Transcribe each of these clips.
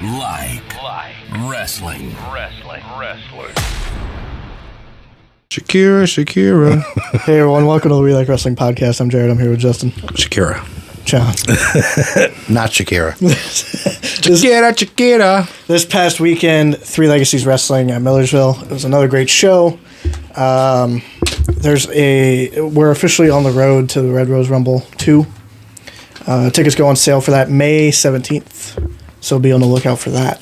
Wrestling. Shakira. Hey everyone, welcome to the We Like Wrestling podcast. I'm Jared. I'm here with Justin. Shakira. John. Not Shakira. Shakira. This past weekend, Three Legacies Wrestling at Millersville. It was another great show. We're officially on the road to the Red Rose Rumble 2. Tickets go on sale for that May 17th. So be on the lookout for that.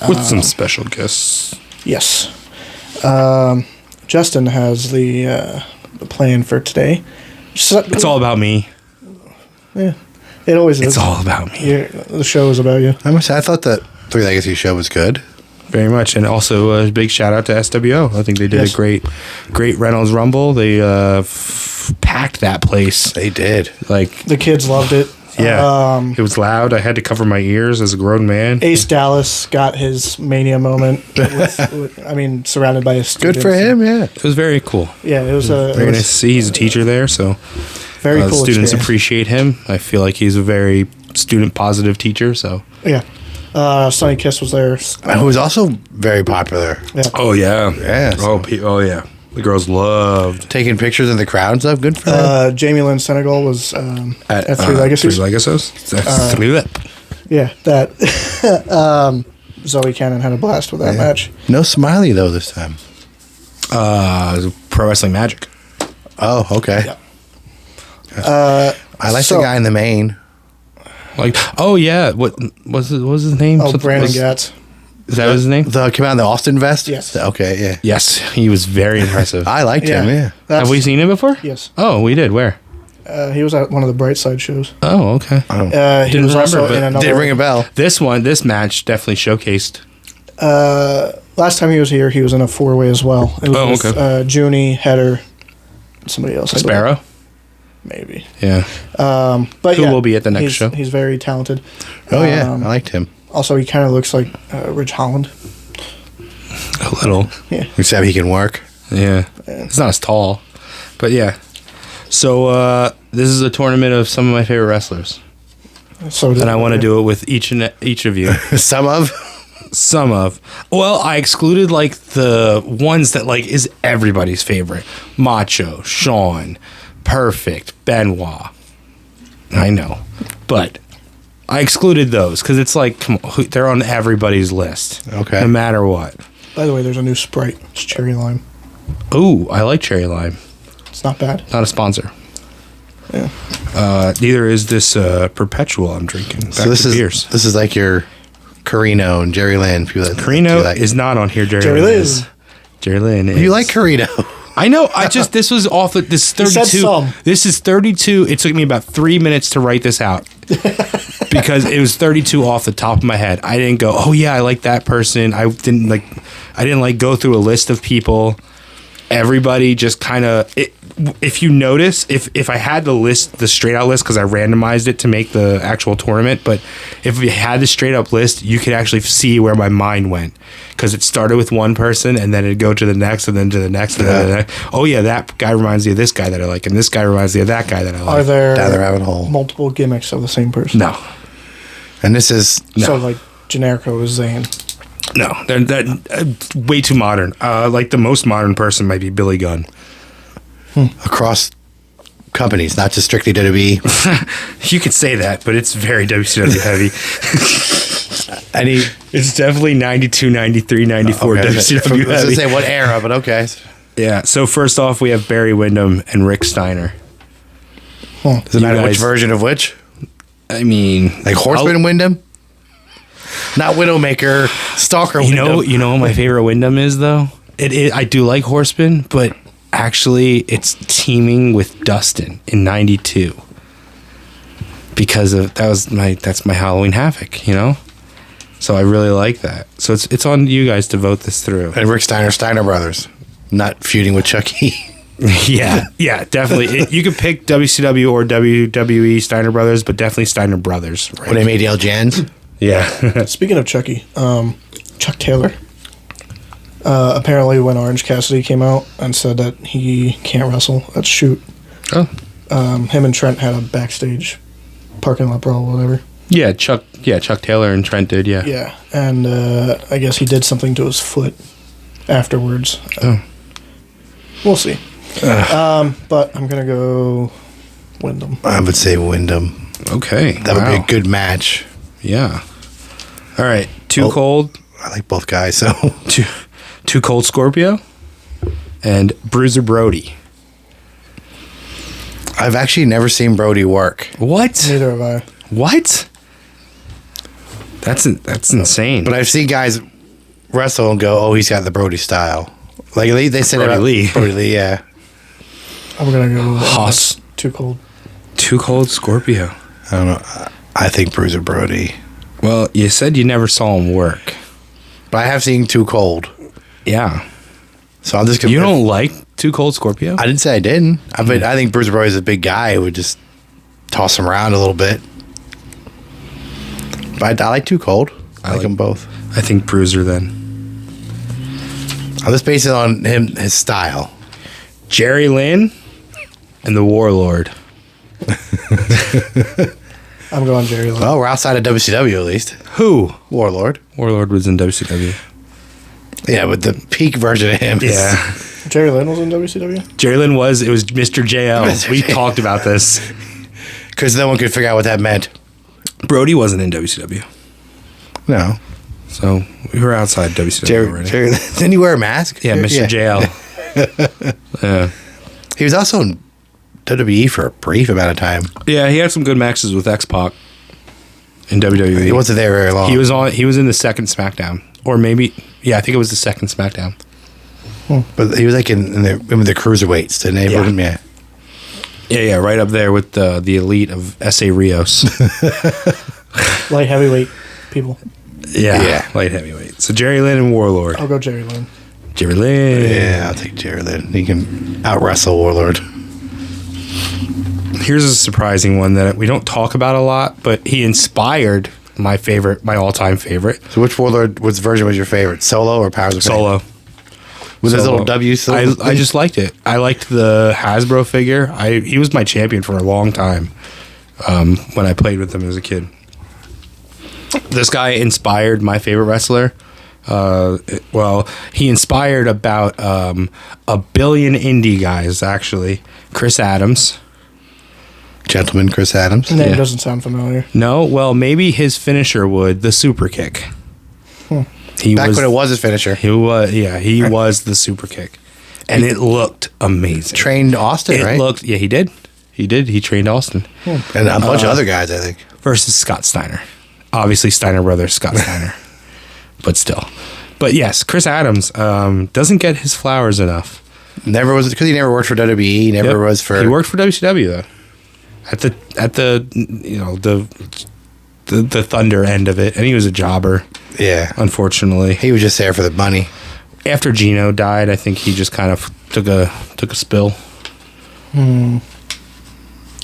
With some special guests. Yes. Justin has the plan for today. It's all about me. Yeah, it always is. It's all about me. Yeah, the show is about you. I thought that Three Legacy show was good. Very much. And also a big shout out to SWO. I think they did a great Reynolds Rumble. They packed that place. They did. Like The kids loved it. Yeah, it was loud. I had to cover my ears as a grown man. Ace Dallas got his Mania moment. Surrounded by his students. Good for him, yeah. It was very cool. Yeah, it was Very nice to see. He's a teacher there, so very cool. Students experience. appreciate him. I feel like he's a very student-positive teacher, so. Yeah. Sonny Kiss was there. Who was also very popular. Yeah. Oh, yeah. Yes. Oh, yeah. The girls loved. Taking pictures in the crowd and stuff. Good for him. Jamie Lynn Senegal was at Three Legacies. Three Legacies? Yeah, that. Zoe Cannon had a blast with that match. No Smiley, though, this time. Pro Wrestling Magic. Oh, okay. Yeah. I like the guy in the main. Like, oh, yeah. What was his name? Oh, Brandon Gatz. Is that his name? The came out in the Austin vest? Yes. Okay, yeah. Yes, he was very impressive. I liked him, yeah. Have we seen him before? Yes. Oh, we did. Where? He was at one of the Brightside shows. Oh, okay. He Didn't was also remember, in but another. Did ring a bell. This match definitely showcased. Last time he was here, he was in a four-way as well. It was Oh, with, Junie, Header, somebody else. I believe. Sparrow? Maybe. Yeah. But Who will be at the next show? He's very talented. Oh, yeah. I liked him. Also, he kind of looks like Ridge Holland. A little. Yeah. Except he can work. Yeah. He's not as tall. But yeah. So this is a tournament of some of my favorite wrestlers. So And I want to do it with each of you. Some of. Well, I excluded like the ones that like is everybody's favorite. Macho, Shawn, Perfect, Benoit. I know. But I excluded those because it's like, come on, they're on everybody's list. Okay. No matter what. By the way, there's a new Sprite. It's cherry lime. Ooh, I like cherry lime. It's not bad. Not a sponsor. Yeah. Neither is this Perpetual I'm drinking. Back So this to is beers. this is like your Carino and Jerry Lynn. Carino is not on here. Jerry Lynn is. Jerry Lynn is. You like Carino? I know. This was off. This is 32. some. This is 32. It took me about 3 minutes to write this out because it was 32 off the top of my head. I didn't go, oh yeah, I like that person. I didn't go through a list of people. Everybody just kind of. If you notice, if I had the straight out list, because I randomized it to make the actual tournament, but if we had the straight up list, you could actually see where my mind went, because it started with one person and then it'd go to the next and then to the next and then to the next. Oh yeah, that guy reminds me of this guy that I like, and this guy reminds me of that guy that I like. Are there Down the rabbit hole. multiple gimmicks of the same person? No, And this is So like Generico is Zayn. no, they're way too modern. Like the most modern person might be Billy Gunn. across companies, not just strictly WWE. You could say that, but it's very WCW heavy. It's definitely 92, 93, 94 Okay. WCW I was heavy. going to say what era, but okay. Yeah, so first off, we have Barry Windham and Rick Steiner. Does it matter which version of which? I mean... Like Horseman Wyndham? Not Widowmaker, Stalker Wyndham. You know what my favorite Wyndham is, though? I do like Horseman, but actually it's teaming with Dustin in 92. Because that's my Halloween Havoc, you know? So I really like that. So it's on you guys to vote this through. And Rick Steiner Brothers. Not feuding with Chucky. Yeah, definitely. You could pick WCW or WWE Steiner Brothers, but definitely Steiner Brothers. Right? When they made El Jans. Yeah. Speaking of Chucky, Chuck Taylor. Apparently, when Orange Cassidy came out and said that he can't wrestle, let's shoot. Oh. Him and Trent had a backstage parking lot brawl, whatever. Yeah, Chuck Taylor and Trent did, yeah. Yeah, and I guess he did something to his foot afterwards. Oh. We'll see. But I'm gonna go Wyndham. I would say Wyndham. Okay. That would be a good match. Yeah. All right. Too Cold. I like both guys, so. Too Cold Scorpio and Bruiser Brody. I've actually never seen Brody work. What? Neither have I. What? That's insane. But I've seen guys wrestle and go, "Oh, he's got the Brody style." Like they said Brody about Lee. Brody Lee, yeah. I'm gonna go Haas. Too Cold. Too Cold Scorpio. I don't know. I think Bruiser Brody. Well, you said you never saw him work. But I have seen Too Cold. Yeah. So I'm just gonna. You don't like Too Cold Scorpio? I didn't say I didn't. I think Bruiser Brody's a big guy who would just toss him around a little bit. But I like Too Cold. I like them both. I think Bruiser then. I'm just basing it on his style. Jerry Lynn and the Warlord. I'm going Jerry Lynn. Well, we're outside of WCW at least. Who? Warlord. Warlord was in WCW. Yeah, but the peak version of him. Yeah. Jerry Lynn was in WCW? Jerry Lynn it was Mr. JL. We talked about this. Because no one could figure out what that meant. Brody wasn't in WCW. No. So we were outside WCW already. Jerry, didn't he wear a mask? Yeah, Mr. JL. Yeah. He was also in WWE for a brief amount of time. Yeah, he had some good matches with X-Pac in WWE. He wasn't there very long. He was in the second SmackDown. Or maybe, yeah, I think it was the second SmackDown. But he was like in the cruiserweights. Didn't they? Yeah. Him, yeah. Yeah, right up there with the elite of S.A. Rios. Light heavyweight people. Yeah, light heavyweight. So Jerry Lynn and Warlord. I'll go Jerry Lynn. Jerry Lynn. Yeah, I'll take Jerry Lynn. He can out-wrestle Warlord. Here's a surprising one that we don't talk about a lot, but he inspired my all-time favorite. So which version was your favorite? Solo or Powers of Pain? Solo. With his Solo. little W still? I just liked it. I liked the Hasbro figure. He was my champion for a long time when I played with him as a kid. This guy inspired my favorite wrestler. He inspired about a billion indie guys, actually. Chris Adams. Gentleman Chris Adams. Name Yeah. doesn't sound familiar. No, well, maybe his finisher would, the super kick. Back when it was his finisher. He was the super kick. And it looked amazing. Trained Austin, It right? looked, yeah, he did. He trained Austin. And a bunch of other guys, I think. Versus Scott Steiner. Obviously, Steiner brothers, Scott Steiner. But still. But yes, Chris Adams doesn't get his flowers enough. Never was, because he never worked for WWE. Never Yep. was for. He worked for WCW though. At the the Thunder end of it, and he was a jobber. Yeah. Unfortunately, He was just there for the money. after Gino died, I think he just kind of took a spill.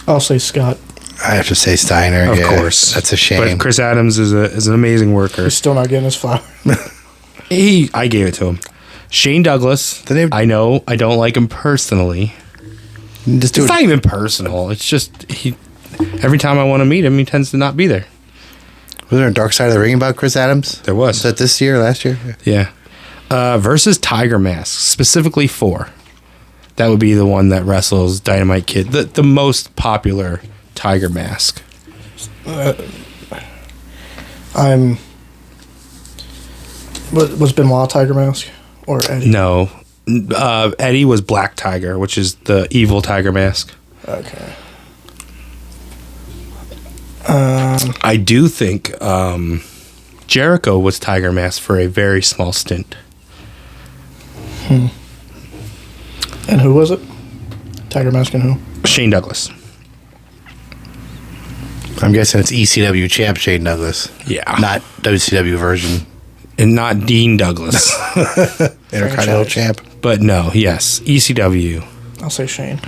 I'll say Scott. I have to say Steiner. Of yeah. course, That's a shame. But Chris Adams is an amazing worker. He's still not getting his flower. I gave it to him. Shane Douglas. The name- I know I don't like him personally. Just do It's it. not even personal. It's just every time I want to meet him, he tends to not be there. Was there a Dark Side of the Ring about Chris Adams? There was. Was that this year, last year? Yeah. Versus Tiger Mask, specifically 4. That would be the one that wrestles Dynamite Kid, the most popular Tiger Mask. Was Benoit Tiger Mask or Eddie? No. Eddie was Black Tiger, which is the evil Tiger Mask. Okay. I do think Jericho was Tiger Mask for a very small stint. And who was it? Tiger Mask and who? Shane Douglas. I'm guessing it's ECW champ Shane Douglas. Yeah. Not WCW version. And not Dean Douglas. Intercontinental champ. But no, yes. ECW. I'll say Shane.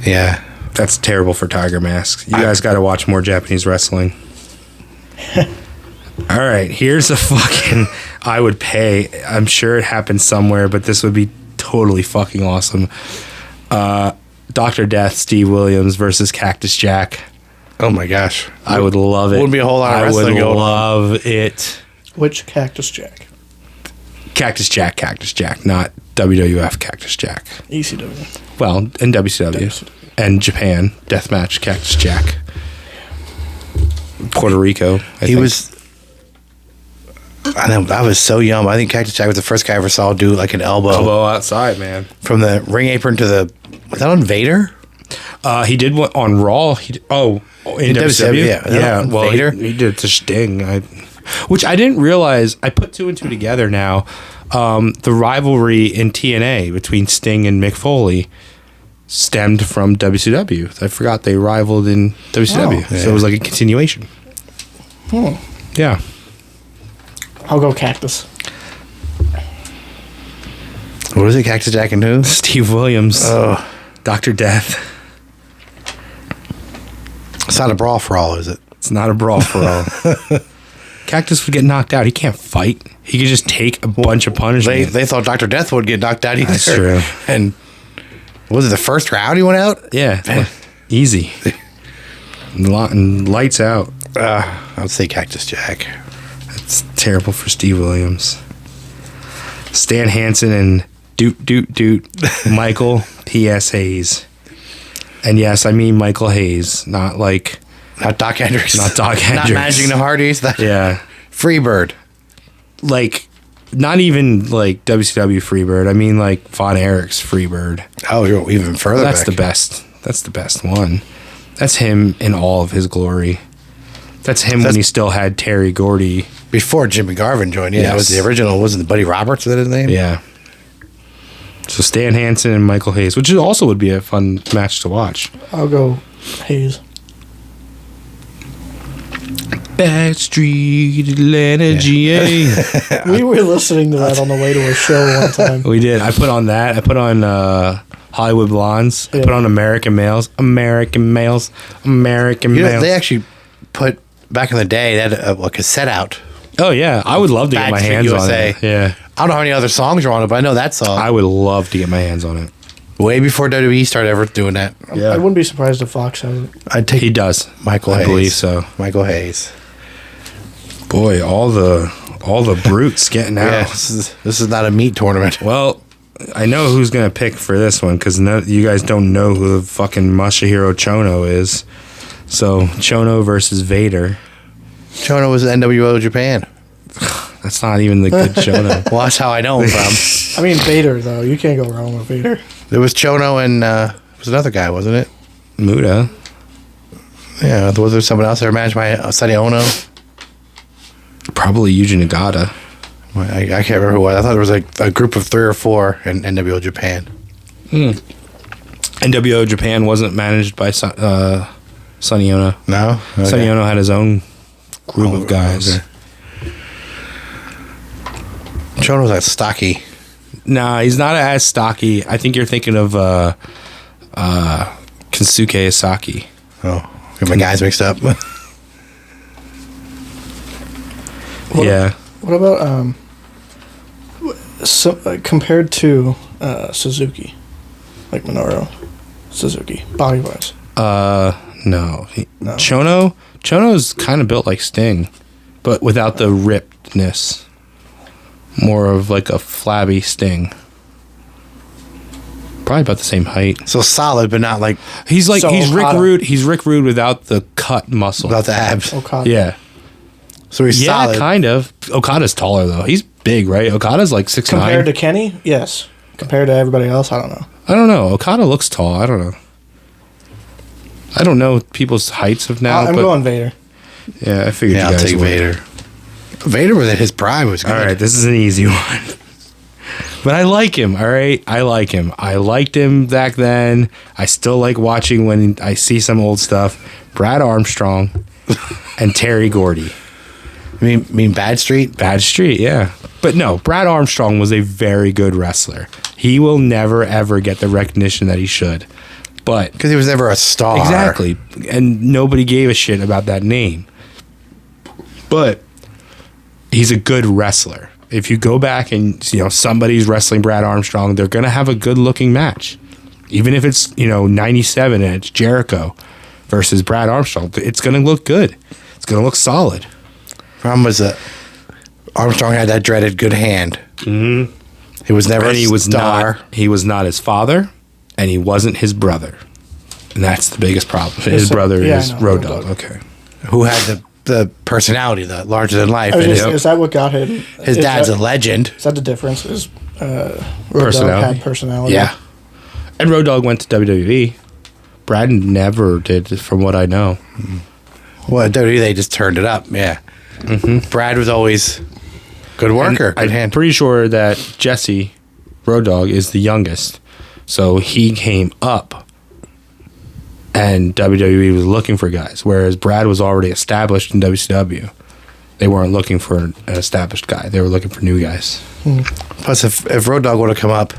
Yeah. That's terrible for Tiger Mask. You guys got to watch more Japanese wrestling. All right, here's a fucking I would pay. I'm sure it happened somewhere, but this would be totally fucking awesome. Dr. Death, Steve Williams versus Cactus Jack. Oh my gosh. I would love it. Wouldn't be a whole lot of I would wrestling going on. love it. Which Cactus Jack? Cactus Jack, not WWF Cactus Jack. ECW. Well, in WCW. And Japan, Deathmatch Cactus Jack. Puerto Rico. I think. I know, I was so young. I think Cactus Jack was the first guy I ever saw do like an elbow outside, man. from the ring apron to the. Was that on Vader? He did one on Raw. In WCW. Yeah. Well, Vader? he did it to Sting. Which I didn't realize. I put two and two together now. The rivalry in TNA between Sting and Mick Foley stemmed from WCW. I forgot they rivaled in WCW. Oh, yeah. So it was like a continuation. Yeah. I'll go Cactus. What is it? Cactus Jack and who? Steve Williams. Oh, Dr. Death. it's not a brawl for all, is it? It's not a brawl for all. Cactus would get knocked out. He can't fight. He could just take a bunch of punishment. They thought Dr. Death would get knocked out either. That's true. And was it the first round he went out? Yeah. Easy. And lights out. I'd say Cactus Jack. It's terrible for Steve Williams. Stan Hansen and Doot Michael P.S. Hayes. And yes, I mean Michael Hayes, not like... Not Doc Hendricks. Not Doc Hendricks. Not Managing the Hardys. Yeah. Freebird. Like, not even like WCW Freebird. I mean like Von Erich's Freebird. Oh, you're even further That's back. the best. That's the best one. That's him in all of his glory. That's him when he still had Terry Gordy. Before Jimmy Garvin joined. Yeah, that was Yes. the original. Wasn't it Buddy Roberts? Was that his name? Yeah. So Stan Hansen and Michael Hayes, which also would be a fun match to watch. I'll go Hayes. Backstreet Atlanta, GA. We were listening to that on the way to a show one time. We did. I put on that. I put on Hollywood Blondes. I Yeah. put on American Males. American Males. American You know, Males. they actually put, back in the day, they had a cassette out. Oh, yeah. I would love to get my Backstreet hands on USA. it. Yeah. I don't know how many other songs are on it, but I know that song. I would love to get my hands on it. Way before WWE started ever doing that. I wouldn't be surprised if Fox has it. I'd take He does. Michael I Hayes. believe so. Michael Hayes. Boy, all the brutes getting out. Yeah, this is not a meat tournament. Well, I know who's going to pick for this one because you guys don't know who the fucking Masahiro Chono is. So, Chono versus Vader. Chono was NWO Japan. That's not even the good Chono. Well, that's how I know him from. I mean, Vader, though. You can't go wrong with Vader. There was Chono and was another guy, wasn't it? Muda. Yeah, was there someone else that managed by Sonny Ono? Probably Yuji Nagata. I can't remember who it was. I thought there was like a group of 3 or 4 in NWO Japan. NWO Japan wasn't managed by Sonny Ono. No? Okay. Sonny Ono had his own group of guys. okay. Chono was like stocky. Nah, he's not as stocky. I think you're thinking of Kensuke Asaki. Oh, got my guys mixed up. Yeah. What about compared to Suzuki, like Minoru Suzuki, body wise? No. No. Chono's kind of built like Sting, but without the rippedness. More of like a flabby Sting. Probably about the same height. So solid, but not like He's So Rick Okada. Rude. He's Rick Rude without the cut muscle. without the abs. Okada. Yeah. So he's Yeah, solid. kind of. Okada's taller though. He's big, right? Okada's like 6'9". Compared to Kenny, yes. Compared to everybody else, I don't know. I don't know. Okada looks tall. I don't know. I don't know people's heights of now. I'm but going Vader. Yeah, I figured Yeah, you I'll guys take would. Vader. Vader was at his prime. Was good. All right, this is an easy one. But I like him, all right? I like him. I liked him back then. I still like watching when I see some old stuff. Brad Armstrong and Terry Gordy. You mean Bad Street? Bad Street, yeah. But no, Brad Armstrong was a very good wrestler. He will never, ever get the recognition that he should. But Because he was never a star. exactly. And nobody gave a shit about that name. But he's a good wrestler. If you go back and somebody's wrestling Brad Armstrong, they're gonna have a good looking match. Even if it's 97 and it's Jericho. versus Brad Armstrong. It's going to look good. It's going to look solid. Problem was that Armstrong had that dreaded good hand. Mm-hmm. He was never And a he was star. not. He was not his father, and he wasn't his brother, and that's the biggest problem. His brother yeah, I is know, Road Road Dogg. Dogg. Okay. Who had the personality, the larger than life. I was And gonna say, is that what got him? his dad's a legend. Is that the difference? Is Road Dogg Personality. had personality? Yeah. And Road Dogg went to WWE. Brad never did, from what I know. Well, at WWE, they just turned it up. Yeah. Mm-hmm. Brad was always good worker, good I'm hand. pretty sure that Jesse Road Dogg is the youngest, so he came up, and WWE was looking for guys, whereas Brad was already established in WCW. They weren't looking for an established guy; they were looking for new guys. Plus, if Road Dogg would have come up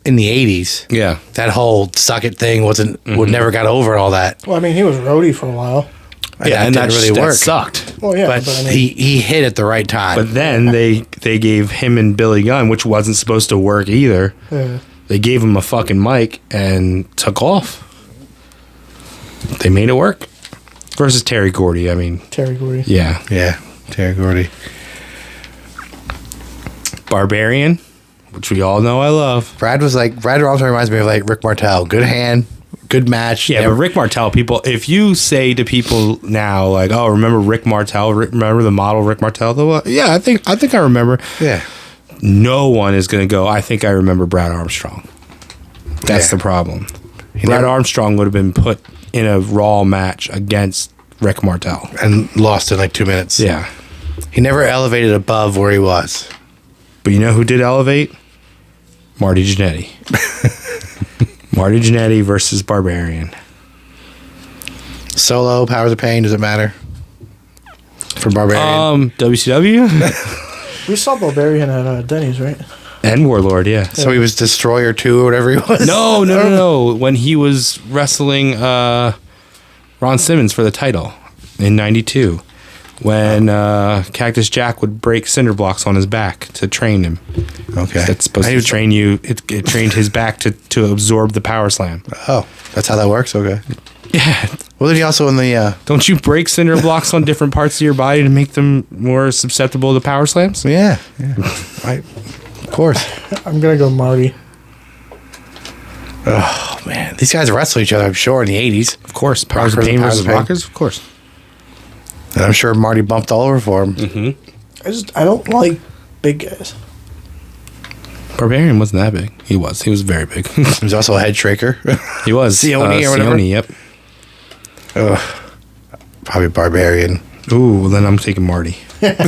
in the 80s, Yeah, that whole suck it thing would never got over all that. Well, I mean, he was roadie for a while. yeah, and that that didn't really that work. sucked. Well, yeah, But but I mean, he hit at the right time. But then they gave him and Billy Gunn, which wasn't supposed to work either. yeah. They gave him a fucking mic and took off. They made it work. Versus Terry Gordy, I mean, Terry Gordy. yeah. yeah, Terry Gordy. Barbarian, which we all know I love. Brad Armstrong reminds me of like Rick Martel. Good hand, good match. Yeah, but Rick Martel, people, if you say to people now, like, oh, remember Rick Martel? Remember the model Rick Martel? Yeah, I think I remember. Yeah. No one is going to go, I think I remember Brad Armstrong. That's Yeah. the problem. He Brad never- Armstrong would have been put in a Raw match against Rick Martel. And lost in like 2 minutes. Yeah. He never elevated above where he was. But you know who did elevate? Marty Jannetty. Marty Jannetty versus Barbarian. Solo, Powers of Pain, does it matter? For Barbarian. WCW We saw Barbarian at Denny's, right? and Warlord, yeah. so he was Destroyer 2 or whatever he was. No. When he was wrestling Ron Simmons for the title in '92, when Cactus Jack would break cinder blocks on his back to train him. Okay. That's supposed to train you. It trained his back to absorb the power slam. Oh, that's how that works? Okay. Yeah. Well, then he also in the... Don't you break cinder blocks on different parts of your body to make them more susceptible to power slams? yeah. Of course. I'm gonna go Marty. Oh, man. These guys wrestle each other, I'm sure, in the 80s. Of course. Powers of Rockers and Pain Powers versus of Pain. Rockers? Of course. And I'm sure Marty bumped all over for him. I don't like big guys. Barbarian wasn't that big. He was. He was very big. He was also a head shaker. He was. Sione or whatever? Sione, yep. Probably Barbarian. Ooh, well, then I'm taking Marty.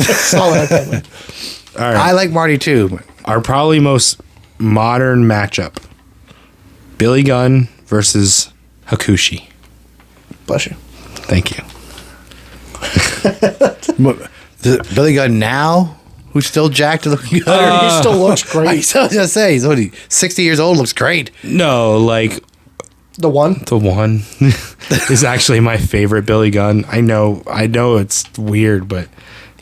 Solid. All right. I like Marty, too. Our probably most modern matchup. Billy Gunn versus Hakushi. Bless you. Thank you. Billy Gunn now, who's still jacked and looking good. He still looks I great. was going to say, he's only 60 years old, looks great. No, like The one. the one is actually my favorite Billy Gunn. I know it's weird, but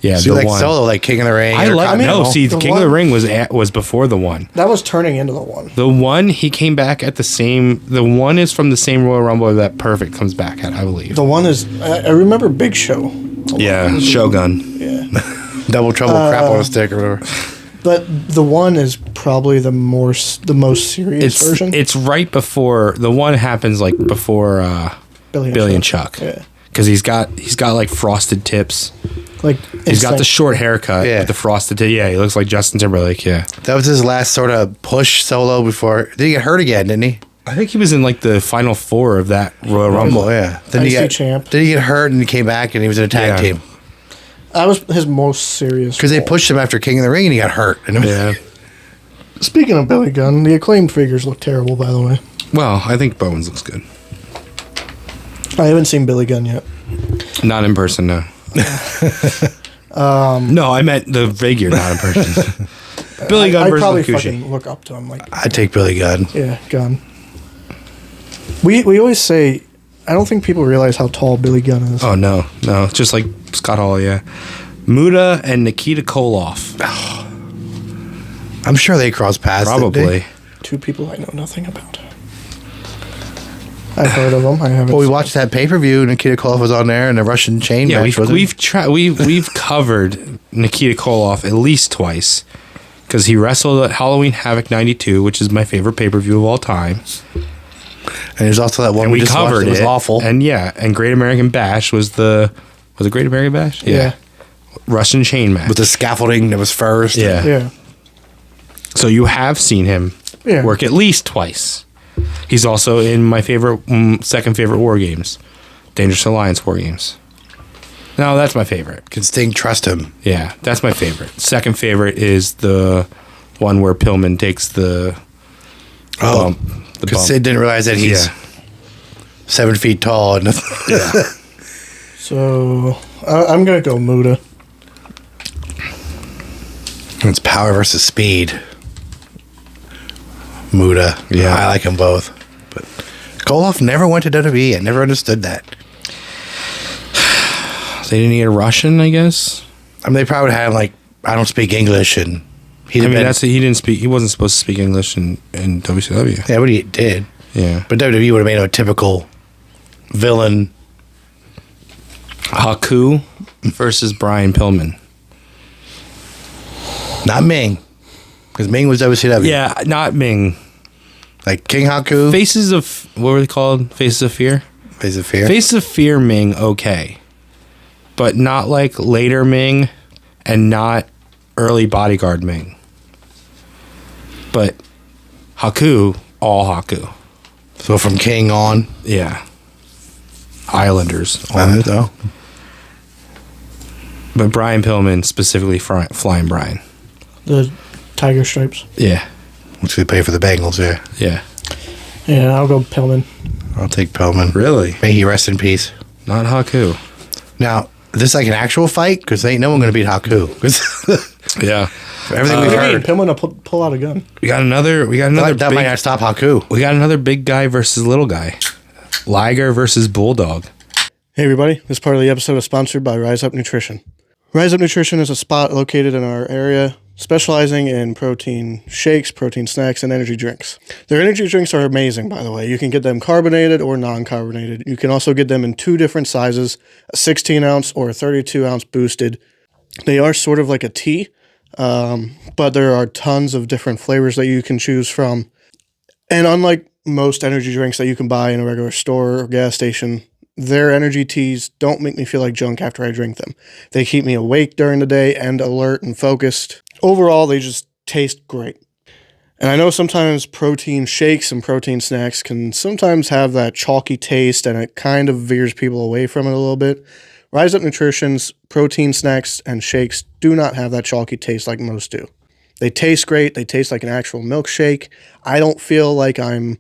yeah, So you the like one. Solo, like King of the Ring? I like Intercontinental? no. See, The the King of the One- Ring was before the one. That was turning into the one. The one he came back at the same. The one is from the same Royal Rumble that Perfect comes back at, I believe. The one is. I remember Big Show. Yeah, Shogun. Yeah. Double Trouble crap on a stick or whatever. But the one is probably the most serious version. It's right before the one happens, like before Billy and Chuck. Yeah. Because he's got like frosted tips. Like He's got the short haircut, Yeah. with the frosted tip. Yeah, he looks like Justin Timberlake. Yeah, That was his last sort of push Solo before. Did he get hurt again, didn't he? I think he was in like the final four of that Royal Rumble. Oh, yeah. Then he IC got, champ. Did he get hurt and he came back and he was in a tag Yeah. team? That was his most serious. Because they role. pushed him after King of the Ring and he got hurt. And Yeah. Speaking of Billy Gunn, the Acclaimed figures look terrible. By the way, Well, I think Bowens looks good. I haven't seen Billy Gunn yet. Not in person, no. No, I meant the figure, not in person. Billy Gunn I versus probably Hakushi. fucking look up to him. Like, I'd take Billy Gunn. yeah, Gunn. We always say, I don't think people realize how tall Billy Gunn is. Oh no, just like Scott Hall, yeah. Muda and Nikita Koloff, I'm sure they crossed paths. didn't they? probably. Two people I know nothing about. I've heard of them. I haven't. Well, we watched that pay-per-view. Nikita Koloff was on there, and the Russian chain Yeah, match. we've covered Nikita Koloff at least twice because he wrestled at Halloween Havoc '92, which is my favorite pay-per-view of all time. And there's also that one And we just watched covered that was it. awful. And Great American Bash was it Great American Bash? Yeah. Russian chain match. with the scaffolding that was first. Yeah. Yeah. So you have seen him Yeah. work at least twice. He's also in my second favorite War Games, Dangerous Alliance War Games. No, that's my favorite. Can Sting trust him? Yeah, that's my favorite. Second favorite is the one where Pillman takes the bump. The Because bump. Sid didn't realize that he's Yeah. 7 feet tall. And So I'm gonna go Muda. it's power versus speed. Muda. Yeah. I like them both. But Koloff never went to WWE. I never understood that. They didn't need a Russian, I guess. I mean, they probably had like, I don't speak English, and he I didn't. mean, he didn't speak. He wasn't supposed to speak English in WCW. yeah, but he did. Yeah, But WWE would have made him a typical villain. Haku versus Brian Pillman. Not Ming. Because Ming was WCW. Yeah, not Ming. Like King Haku. Faces of what were they called? Faces of Fear. Face of Fear. Faces of Fear Ming, okay, but not like later Ming, and not early Bodyguard Ming. But Haku, all Haku. So from King on. Yeah. Islanders. No. But Brian Pillman, specifically Flying Brian. The Tiger Stripes. Yeah. Which we pay for the Bengals, yeah. Yeah. Yeah, I'll go Pillman. I'll take Pillman. Really? May he rest in peace. Not Haku. Now, is this like an actual fight? Because ain't no one going to beat Haku. 'Cause Yeah. everything we've What do you mean? heard. Pillman will pull out a gun. We got another That might not stop Haku. we got another big guy versus little guy. Liger versus Bulldog. Hey everybody, this part of the episode is sponsored by Rise Up Nutrition. Rise Up Nutrition is a spot located in our area specializing in protein shakes, protein snacks, and energy drinks. Their energy drinks are amazing, by the way. You can get them carbonated or non-carbonated. You can also get them in two different sizes, a 16-ounce or a 32-ounce boosted. They are sort of like a tea, but there are tons of different flavors that you can choose from. And unlike most energy drinks that you can buy in a regular store or gas station, their energy teas don't make me feel like junk after I drink them. They keep me awake during the day and alert and focused. Overall, they just taste great. And I know sometimes protein shakes and protein snacks can sometimes have that chalky taste and it kind of veers people away from it a little bit. Rise Up Nutrition's protein snacks and shakes do not have that chalky taste like most do. They taste great. They taste like an actual milkshake. I don't feel like I'm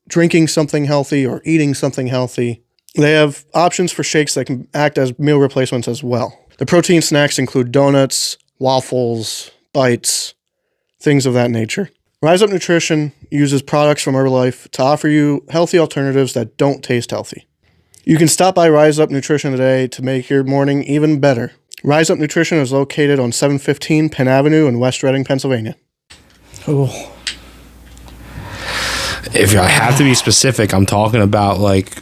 drinking something healthy or eating something healthy. They have options for shakes that can act as meal replacements as well. The protein snacks include donuts, waffles, bites, things of that nature. Rise Up Nutrition uses products from Herbalife to offer you healthy alternatives that don't taste healthy. You can stop by Rise Up Nutrition today to make your morning even better. Rise Up Nutrition is located on 715 Penn Avenue in West Reading, Pennsylvania. Oh, If I have to be specific, I'm talking about like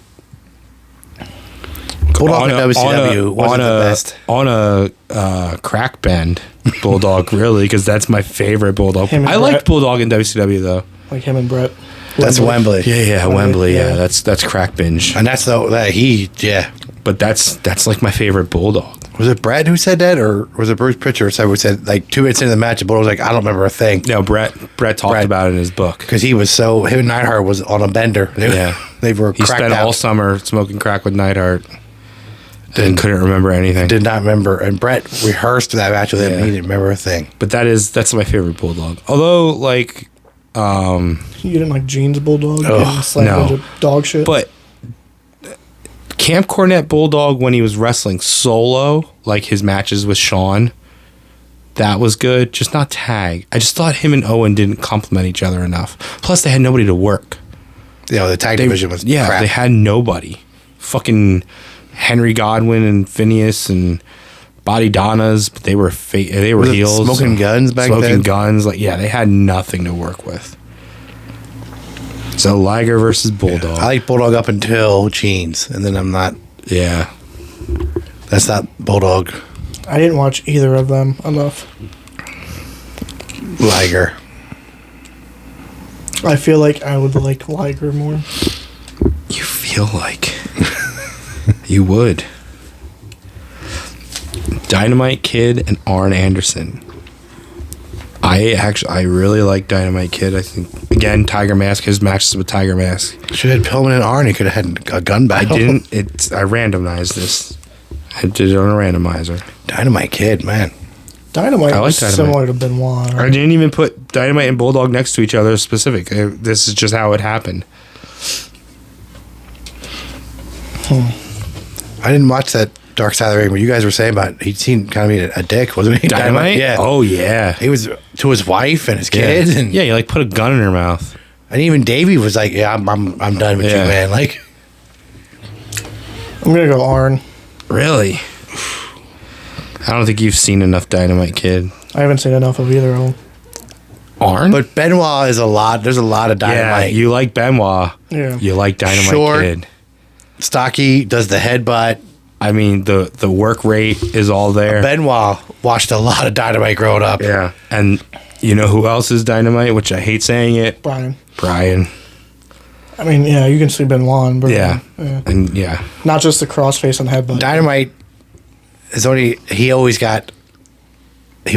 Bulldog and WCW wasn't the best. On a crack bend Bulldog, really, because that's my favorite Bulldog. Him and I liked Brett. Bulldog in WCW though. like him and Brett. That's Wembley. Yeah, Wembley. Yeah, Yeah. that's crack binge. And that's yeah. But that's like my favorite Bulldog. Was it Brad who said that, or was it Bruce Pritchard who said like 2 minutes into the match, the Bulldog was like, I don't remember a thing. No, Brett talked about it in his book. Because he was him and Neidhart was on a bender. They were He cracked spent out. all summer smoking crack with Neidhart and couldn't remember anything. Did not remember. And Brett rehearsed that match with him and he didn't remember a thing. But that's my favorite Bulldog. Although, like, You didn't like Gene's Bulldog? Ugh, It's like no. a bunch of dog shit. but Camp Cornette Bulldog, when he was wrestling solo, like his matches with Shawn, that was good. Just not tag. I just thought him and Owen didn't complement each other enough. Plus, they had nobody to work. The tag division was crap. They had nobody. Fucking Henry Godwin and Phineas and Body Donnas, but they were Was it heels. Smoking Guns back Smoking then? Guns, they had nothing to work with. So Liger versus Bulldog. I like Bulldog up until Chains, and then I'm not. Yeah. That's not Bulldog. I didn't watch either of them enough. Liger. I feel like I would like Liger more. You feel like you would. Dynamite Kid and Arn Anderson. I really like Dynamite Kid. I think, again, Tiger Mask, his matches with Tiger Mask. Should have had Pillman and Arn. He could have had a gun battle. I didn't. I randomized this. I did it on a randomizer. Dynamite Kid, man. Dynamite I like was Dynamite. similar to Benoit. I didn't even put Dynamite and Bulldog next to each other specific. This is just how it happened. I didn't watch that Dark Side of the Ring, but you guys were saying about he seemed kind of a dick, wasn't he? Dynamite? Yeah. Oh, yeah. He was to his wife and his kids, and Yeah, you like put a gun in her mouth. and even Davey was like, "Yeah, I'm done with Yeah. you, man." Like, I'm gonna go Arn. Really? I don't think you've seen enough Dynamite Kid. I haven't seen enough of either of them. Arn? but Benoit is a lot. There's a lot of yeah, Dynamite. you like Benoit. Yeah. You like Dynamite Short. Kid. Stocky does the headbutt. I mean, the work rate is all there. Benoit watched a lot of Dynamite growing up. Yeah. And you know who else is Dynamite, which I hate saying it? Brian. Brian. I mean, yeah, you can see Benoit and Brian. Yeah. And yeah. Not just the crossface and headbutt. Dynamite is he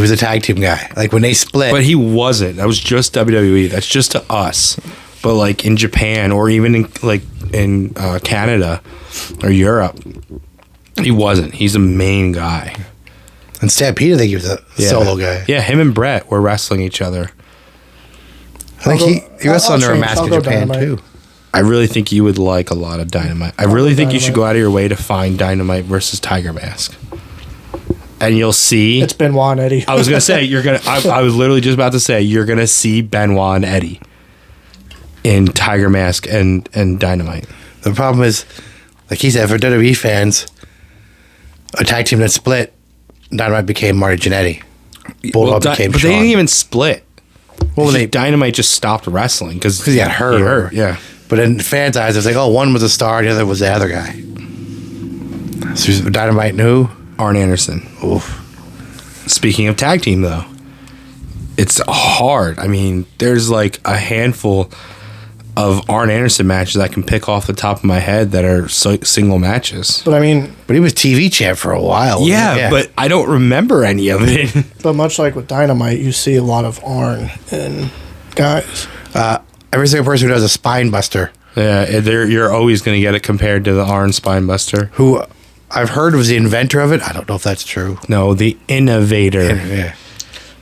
was a tag team guy. Like when they split, But he wasn't. That was just WWE. That's just to us. But like in Japan or even in Canada or Europe, he wasn't. He's a main guy. and Stampede, I think he was a solo guy. Yeah, him and Brett were wrestling each other. I think he wrestled under a mask in Japan Dynamite. too. I really think you would like a lot of Dynamite. I really think you should go out of your way to find Dynamite versus Tiger Mask. And you'll see. It's Benoit and Eddie. I was gonna say I was literally just about to say you're gonna see Benoit and Eddie in Tiger Mask and Dynamite. The problem is, like he said, for WWE fans, a tag team that split, Dynamite became Marty Jannetty. Bulldog became but Shawn. they didn't even split. Well, Dynamite just stopped wrestling because he got hurt. Yeah. But in fans' eyes, it's like, oh, one was a star, the other was the other guy. So Dynamite and who? Arn Anderson. Oof. Speaking of tag team, though, it's hard. I mean, there's like a handful of Arn Anderson matches I can pick off the top of my head that are single matches. But I mean, But he was TV champ for a while. wasn't he? Yeah, but I don't remember any of it. but much like with Dynamite, you see a lot of Arn in guys. Every single person who does a spine buster, Yeah, you're always going to get it compared to the Arn Spinebuster. who I've heard was the inventor of it. I don't know if that's true. No, the innovator. Yeah.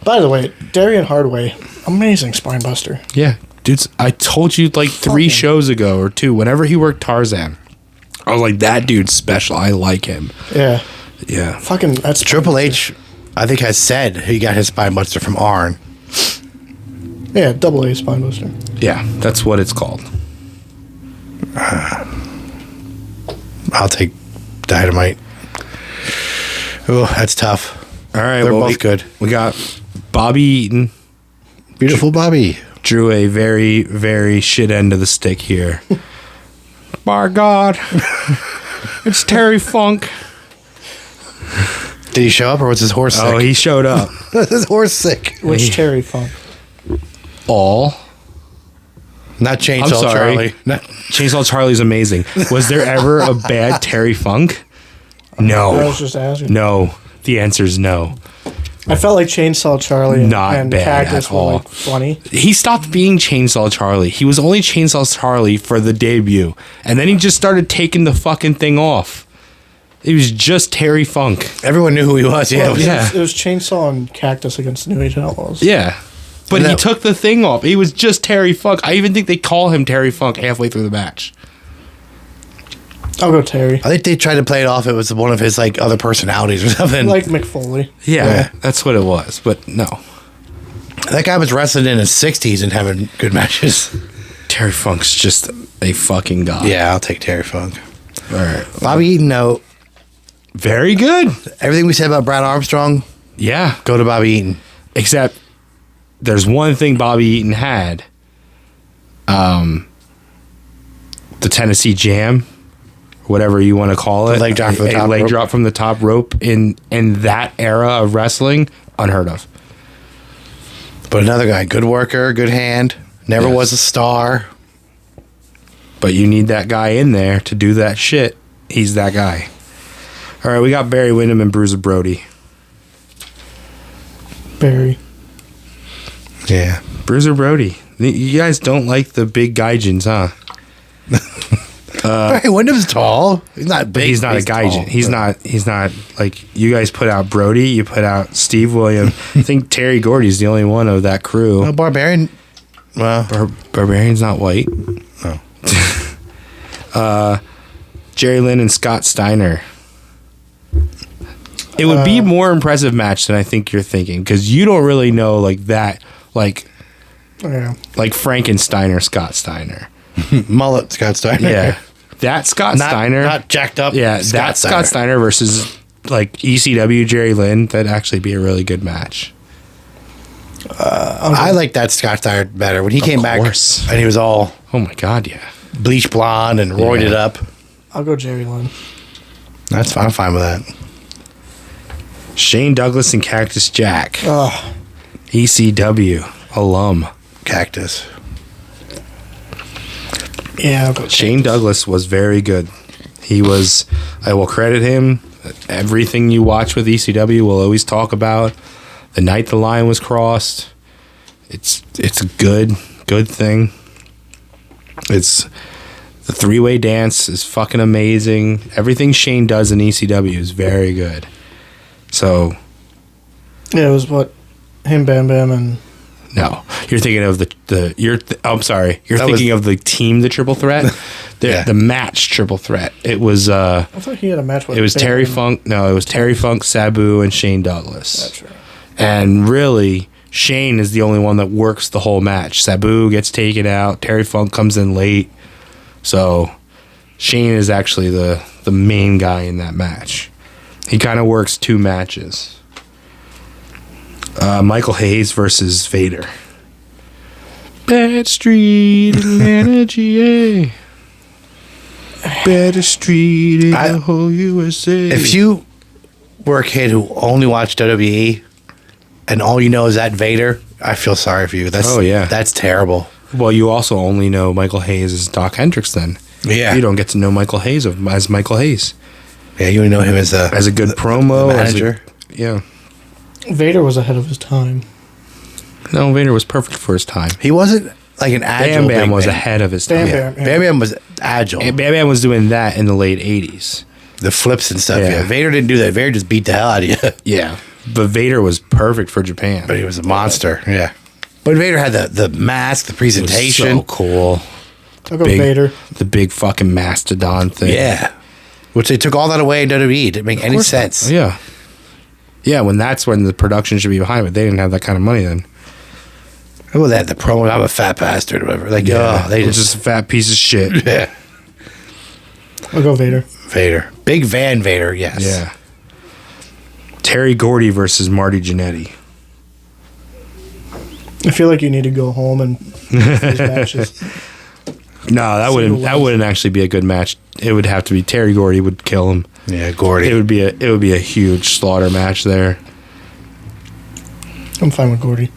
By the way, Darian Hardaway, amazing spinebuster. Yeah, dudes, I told you like 3 Fucking- shows ago or 2, whenever he worked Tarzan, I was like, that dude's special. I like him. Yeah, Yeah. fucking that's Triple H, I think, has said he got his spine buster from Arn. Yeah, double A spinebuster. Yeah, that's what it's called. I'll take Dynamite. Oh, that's tough. All right, They're both good. We got Bobby Eaton Beautiful Bobby. drew a very, very shit end of the stick here. By God, it's Terry Funk. Did he show up or was his horse sick? Oh, he showed up. his horse sick. Which Terry Funk? All. Not Chainsaw I'm sorry. Charlie. Not, Chainsaw Charlie's amazing. Was there ever a bad Terry Funk? I No. was just asking. No. The answer is no. I felt like Chainsaw Charlie Not and bad Cactus at were all. like funny. He stopped being Chainsaw Charlie. He was only Chainsaw Charlie for the debut. And then he just started taking the fucking thing off. He was just Terry Funk. everyone knew who he was. Yeah. Well, it was- Yeah. it was Chainsaw and Cactus against the New Age Outlaws. Yeah. But he No. took the thing off. He was just Terry Funk. I even think they call him Terry Funk halfway through the match. I'll go Terry. I think they tried to play it off. It was one of his like other personalities or something. Like McFoley. Yeah, that's what it was. But no. that guy was wrestling in his 60s and having good matches. Terry Funk's just a fucking god. Yeah, I'll take Terry Funk. All right. Bobby Eaton, no. Very good. Everything we said about Brad Armstrong, Yeah. go to Bobby Eaton. Except there's one thing Bobby Eaton had. the Tennessee Jam, whatever you want to call it. Leg drop from the a top leg rope. drop from the top rope in that era of wrestling, unheard of. But another guy, good worker, good hand, never Yes. was a star. But you need that guy in there to do that shit. He's that guy. All right, we got Barry Windham and Bruiser Brody. Barry. Yeah. Bruiser Brody. You guys don't like the big gaijins, huh? Barry Windham's tall. He's not big. He's not a tall. gaijin. He's not like you guys put out Brody. You put out Steve Williams. I think Terry Gordy's the only one of that crew. No, Barbarian. Well, Barbarian's not white. oh. Jerry Lynn and Scott Steiner. It would be a more impressive match than I think you're thinking because you don't really know like that, like Yeah. Frankenstein or Scott Steiner. Mullet Scott Steiner. Yeah, that Scott Steiner. Not jacked up. Yeah, that Scott Steiner versus like ECW Jerry Lynn. That'd actually be a really good match. I like that Scott Steiner better when he came back course. and he was all Oh my god, yeah. bleach blonde and roided Yeah. up. I'll go Jerry Lynn. That's fine. I'm fine with that. Shane Douglas and Cactus Jack. Oh, ECW alum. Cactus. yeah. I'll go Shane Douglas was very good. He was, I will credit him. Everything you watch with ECW will always talk about the night the line was crossed. It's a good thing. It's the three-way dance is fucking amazing. Everything Shane does in ECW is very good. So Yeah, it was what him, Bam Bam, and no, you're thinking of I'm sorry. You're That thinking was- of the team, the Triple Threat, Yeah. the match Triple Threat. It was I thought he had a match with. it was Bam Terry Bam. Funk. No, it was Terry Funk, Sabu, and Shane Douglas. That's right. And really, Shane is the only one that works the whole match. Sabu gets taken out. Terry Funk comes in late. So Shane is actually the main guy in that match. He kind of works two matches. Michael Hayes versus Vader. Bad Street, Atlanta, GA. Better Street in the whole USA. If you were a kid who only watched WWE and all you know is that Vader, I feel sorry for you. Oh, yeah. That's terrible. Well, you also only know Michael Hayes as Doc Hendricks then. Yeah. You don't get to know Michael Hayes as Michael Hayes. Yeah, you only know him as As a good promo. the manager. Yeah. Vader was ahead of his time. No, Vader was perfect for his time. He wasn't like an agile Bam Bam big was man. ahead of his Bam time. Bam. Yeah. Bam Bam was agile. And Bam Bam was doing that in the late 80s. The flips and stuff. Yeah. Yeah. Vader didn't do that. Vader just beat the hell out of you. Yeah. But Vader was perfect for Japan. But he was a monster. Yeah. But Vader had the mask, the It was presentation. so cool. I'll go Big- Vader. The big fucking mastodon thing. Yeah. Which they took all that away in WWE. Didn't make any sense. Yeah. Yeah, that's when the production should be behind it. They didn't have that kind of money then. Oh, they had the promo. I'm a fat bastard or whatever. Like, they it was just. just a fat piece of shit. Yeah. I'll go Vader. Vader. Big Van Vader, yes. Yeah. Terry Gordy versus Marty Jannetty. I feel like you need to go home and these matches. No, that wouldn't actually be a good match. It would have to be Terry Gordy would kill him. Yeah, Gordy. It would be a huge slaughter match there. I'm fine with Gordy.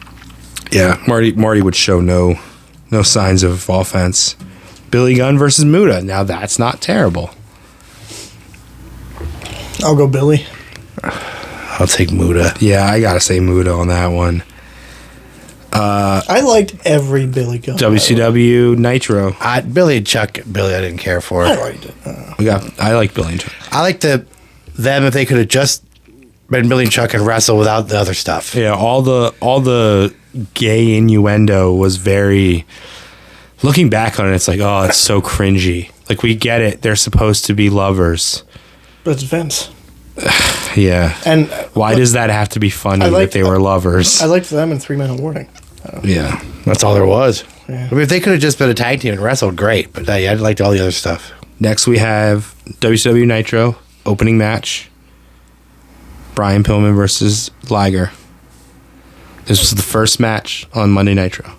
Yeah, Marty would show no signs of offense. Billy Gunn versus Muta. Now that's not terrible. I'll go Billy. I'll take Muda. Yeah, I gotta say Muta on that one. I liked every Billy Gunn. WCW Nitro. Billy and Chuck. Billy, I didn't care for. I liked it. I like Billy and Chuck. I like them if they could have just been Billy and Chuck and wrestle without the other stuff. Yeah, all the gay innuendo was very. Looking back on it, it's like, oh, it's so cringy. Like, we get it; they're supposed to be lovers. But it's Vince. Yeah. And Why does that have to be funny I that liked- they were lovers? I liked them in 3 Minute Warning. Yeah. That's all there was. Yeah. I mean, if they could have just been a tag team and wrestled, great. But I liked all the other stuff. Next, we have WCW Nitro opening match. Brian Pillman versus Liger. This was the first match on Monday Nitro.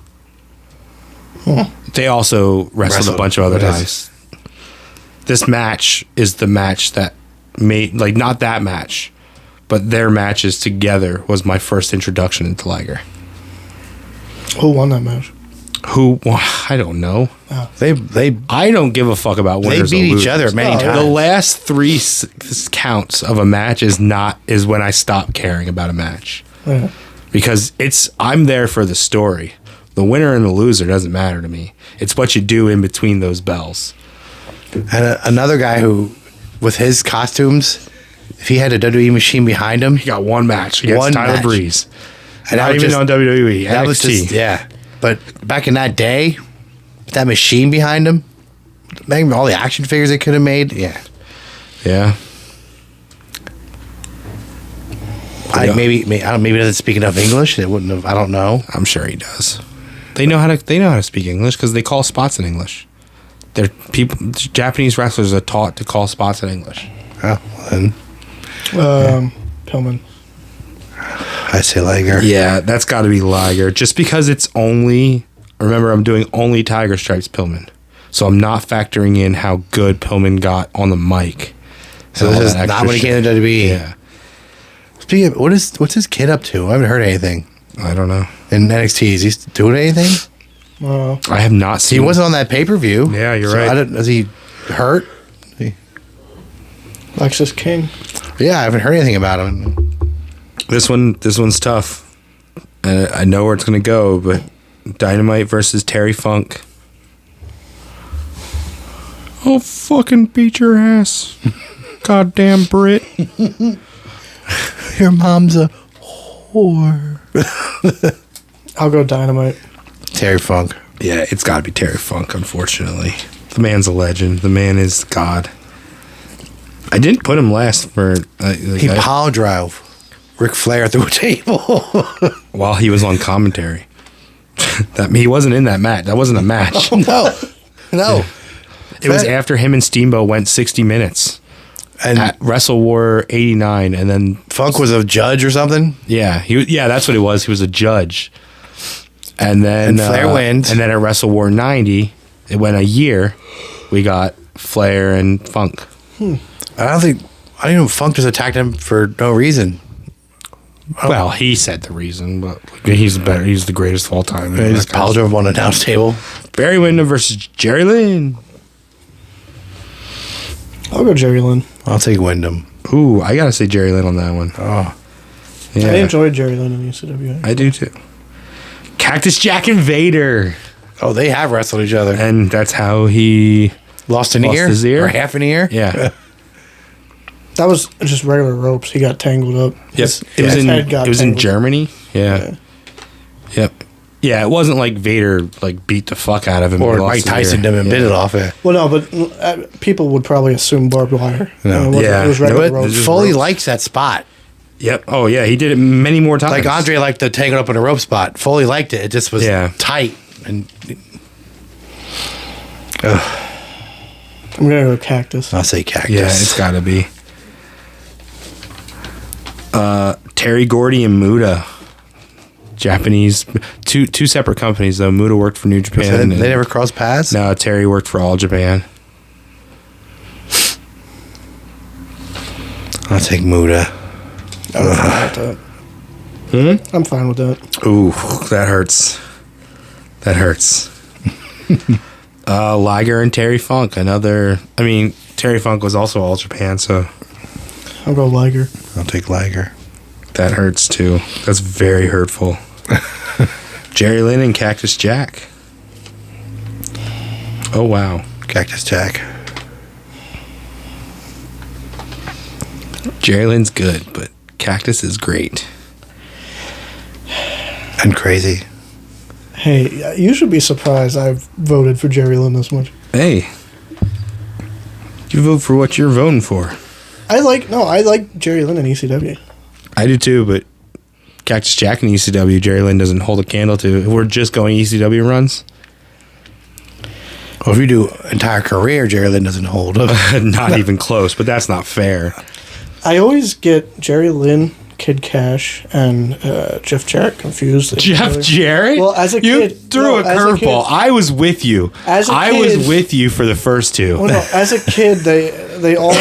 They also wrestled a bunch of other What is- times. this match is the match that made, like, not that match, but their matches together was my first introduction into Liger. Who won that match? Who? Well, I don't know. They I don't give a fuck about they winners. beat or each other losers. many Oh, times. The last three counts of a match is when I stop caring about a match, Yeah. because I'm there for the story. The winner and the loser doesn't matter to me. It's what you do in between those bells. And another guy who, with his costumes, if he had a WWE machine behind him, He got one match against One Tyler match. Breeze. and Not that was even just, on WWE. that was NXT. just, yeah. But back in that day, with that machine behind him, maybe all the action figures they could have made, yeah. Yeah. Yeah. Maybe I don't. Maybe he doesn't speak enough English. It wouldn't have. I don't know. I'm sure he does. They know how to speak English because they call spots in English. Japanese wrestlers are taught to call spots in English. Oh, well, then Pillman. I say Liger. Yeah, that's got to be Liger. Just because it's only, remember, I'm doing only Tiger Stripes Pillman, so I'm not factoring in how good Pillman got on the mic. So and all this is that not extra when he shit. came to WWE. Yeah, Speaking of, what's his kid up to? I haven't heard anything I don't know. in NXT. Is he doing anything? I have not He seen. wasn't on that pay per view. Yeah, you're right. Is he hurt? Lexus King. Yeah, I haven't heard anything about him. This one's tough. I know where it's gonna go, but Dynamite versus Terry Funk. I'll fucking beat your ass, goddamn Brit. Your mom's a whore. I'll go Dynamite. Terry Funk. Yeah, it's got to be Terry Funk. Unfortunately, the man's a legend. The man is God. I didn't put him last for He power drove Ric Flair through a table. while he was on commentary. He wasn't in that match. That wasn't a match. no. It was after him and Steamboat went 60 minutes And at Wrestle War 89, and then Funk was a judge or something. that's what it was. He was a judge, and then And Flair wins. and then at Wrestle War 90, it went a year. We got Flair and Funk. I didn't know Funk just attacked him for no reason. Well, he said the reason, but he's better. He's the greatest of all time. He just power drove him on the announce table. Barry Windham versus Jerry Lynn. I'll go Jerry Lynn. I'll take Wyndham. Ooh, I gotta say Jerry Lynn on that one. Oh, Yeah, I enjoyed Jerry Lynn in ECW. I do too. Cactus Jack and Vader, they have wrestled each other. and that's how he. Lost an Lost ear? his ear? Or half an ear? Yeah. That was just regular ropes. He got tangled up. Yes, His- it was his in head got tangled. Germany. Yeah. Yep. Yeah, it wasn't like Vader beat the fuck out of him. Or and lost Mike his Tyson ear. him and bit it off it. Well, no, but people would probably assume barbed wire. No. It wasn't- Yeah. It was No, regular it- ropes. Just Foley ropes. likes that spot. Yep. Oh yeah, he did it many more times. Like Andre liked the tangled up in a rope spot. Foley liked it. It just was tight. And I'm going to go Cactus. I'll say Cactus. Yeah, it's got to be. Terry Gordy and Muda, Japanese, two separate companies though. Muda worked for New Japan. They and- never crossed paths? No, Terry worked for All Japan. I'll take Muda. I'm fine with that. I'm fine with that. Ooh, that hurts. That hurts. Liger and Terry Funk. Terry Funk was also All Japan, so I'll go Liger. I'll take Liger. that hurts too. That's very hurtful. Jerry Lynn and Cactus Jack. Oh wow. Cactus Jack. Jerry Lynn's good, but Cactus is great. And crazy. Hey, you should be surprised I've voted for Jerry Lynn this much. Hey, you vote for what you're voting for. I like Jerry Lynn in ECW. I do too, but Cactus Jack and ECW, Jerry Lynn doesn't hold a candle to. If we're just going ECW runs, Well, if you do entire career, Jerry Lynn doesn't hold up. not even close. But that's not fair. I always get Jerry Lynn, Kid Cash and Jeff Jarrett confused. Jeff Jarrett? Well, as a you kid- threw no, a as a kid- curveball. I was with you. As a I kid- was with you for the first two. Well, no, as a kid, they all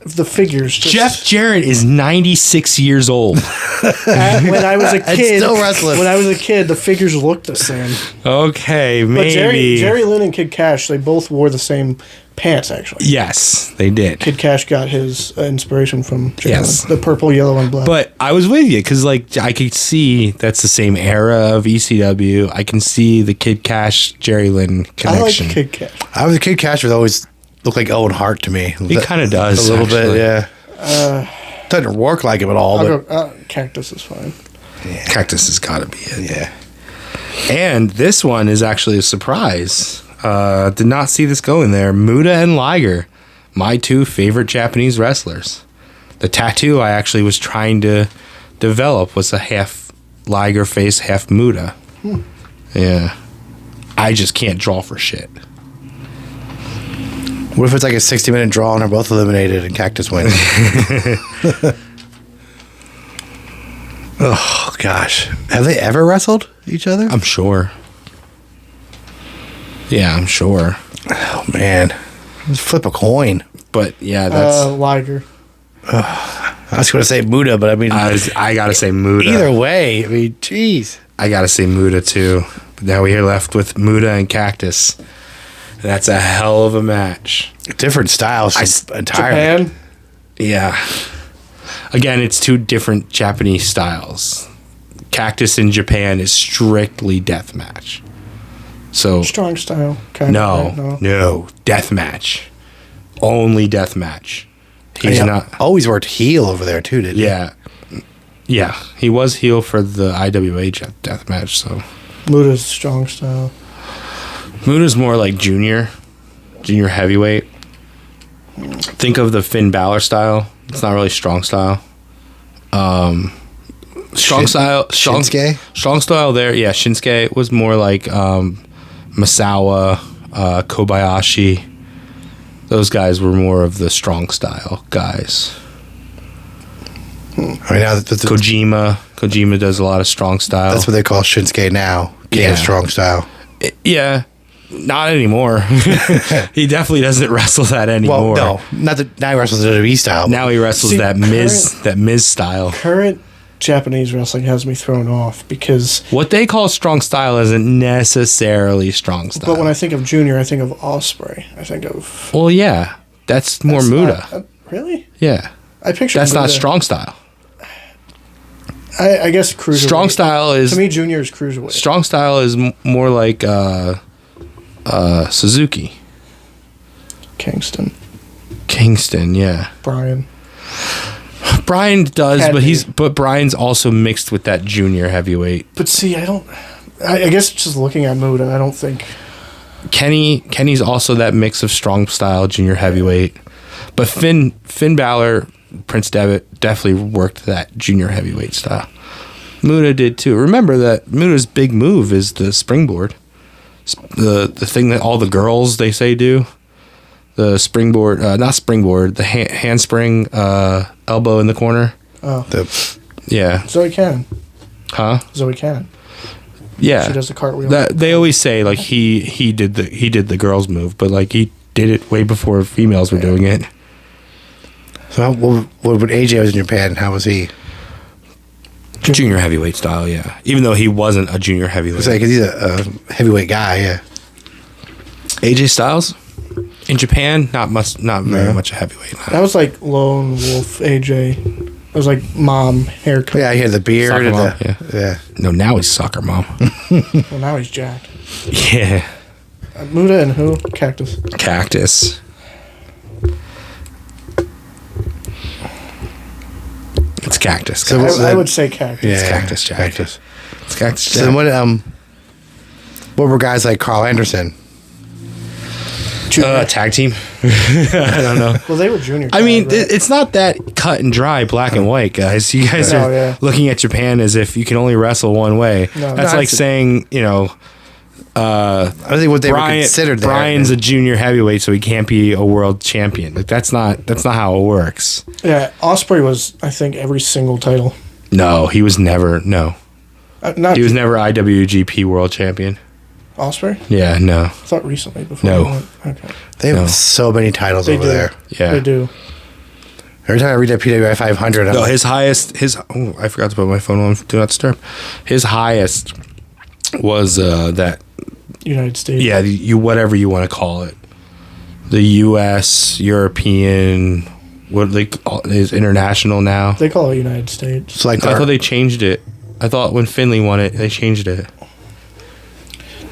the figures. Just, Jeff Jarrett is 96 years old. when I was a kid, still wrestling. when I was a kid, the figures looked the same. Okay, But maybe. Jerry Lynn and Kid Cash, they both wore the same pants. Actually, Yes, they did. Kid Cash got his inspiration from Jerry Yes. Lynn. The purple, yellow, and black. But I was with you because, like, I could see that's the same era of ECW. I can see the Kid Cash Jerry Lynn I like connection. Kid Cash. I was a Kid Cash was always looked like Owen Hart to me. He kind of does a little actually. bit, yeah. Doesn't work like him at all, I'll but go, Cactus is fine. Cactus has got to be it. yeah. And this one is actually a surprise. Did not see this going there. Muda and Liger, my two favorite Japanese wrestlers. The tattoo I actually was trying to develop was a half Liger face, half Muda. Yeah. I just can't draw for shit. What if it's like a 60-minute draw and they're both eliminated and Cactus wins? Oh gosh, have they ever wrestled each other? I'm sure. Yeah, I'm sure. Oh man, let's flip a coin. But yeah, that's. Liger. I was going to say Muda, but I mean, I gotta say Muda. either way, I mean, jeez. I gotta say Muda too. But now we're left with Muda and Cactus. That's a hell of a match. Different styles entirely. Japan. Yeah. Again, it's two different Japanese styles. Cactus in Japan is strictly deathmatch. So Strong style. Kind no, deathmatch. Only deathmatch. He's Yeah, not. always worked heel over there too, didn't he? Yeah, he was heel for the IWA deathmatch. So Muda's strong style. Muda's more like junior heavyweight. Think of the Finn Balor style. It's not really strong style. Strong style. Shinsuke? Strong style there. Yeah, Shinsuke was more like Masawa, Kobayashi. Those guys were more of the strong style guys. I mean, now Kojima does a lot of strong style. that's what they call Shinsuke now. Yeah. Strong style. Yeah, not anymore. He definitely doesn't wrestle that anymore. Well, no, not that now he wrestles the WWE style. Now he wrestles See, that Miz style. Current Japanese wrestling has me thrown off because. What they call strong style isn't necessarily strong style. But when I think of Junior, I think of Osprey. I think of. well, yeah, that's more That's Muda. not- really? Yeah, I picture that's not Muda. strong style. I guess cruiserweight. Strong style is To me, Junior is cruiserweight. strong style is more like Suzuki, Kingston, Kingston. Yeah, Brian. Brian does, Can but be. Brian's also mixed with that junior heavyweight. But see, I don't. I guess just looking at Muda, I don't think. Kenny's also that mix of strong style junior heavyweight, but Finn Balor, Prince Devitt definitely worked that junior heavyweight style. Muda did too. Remember that Muda's big move is the springboard, the thing that all the girls they say do, the springboard, not springboard, the handspring, elbow in the corner. Oh, Yeah, Zoe Cannon. huh? Zoe Cannon. Yeah, She does the cartwheel. That they always say like he did the girls move, but like he did it way before females were doing it. So when AJ was in Japan, how was he? Junior heavyweight style, yeah. Even though he wasn't a junior heavyweight. Because he's a heavyweight guy, yeah. AJ Styles in Japan, not very much a heavyweight. That was like Lone Wolf AJ. It was like mom haircut. Yeah, he had the beard. Soccer And mom, yeah. No, now he's soccer mom. Well, now he's jacked. Yeah, Muda and who? Cactus. Cactus. It's Cactus. So guys. I would say Cactus. Yeah, Cactus Jack. Cactus. It's Cactus. So Jack. then what were guys like Carl Anderson? Junior. Tag team. I don't know. Well, they were junior. I mean, right? it's not that cut and dry, black and white, guys. You guys No, are yeah. looking at Japan as if you can only wrestle one way. No. That's No, like it's- saying, I don't think what they were considered there. Brian's a junior heavyweight, so he can't be a world champion. Like that's not how it works. Yeah, Osprey was, I think, every single title. No, he was never. No, Not he was never IWGP world champion. Osprey? Yeah, no. I thought recently before. No. he went. Okay. They have so many titles They over do. there. Yeah. They do. Every time I read that PWI 500, I'm No, like, his highest. I forgot to put my phone on Do Not Disturb. His highest was that. United States. Yeah, you whatever you want to call it. The U.S. European. What they call is international now. They call it United States. it's like I our- thought they changed it. I thought when Finley won it, they changed it.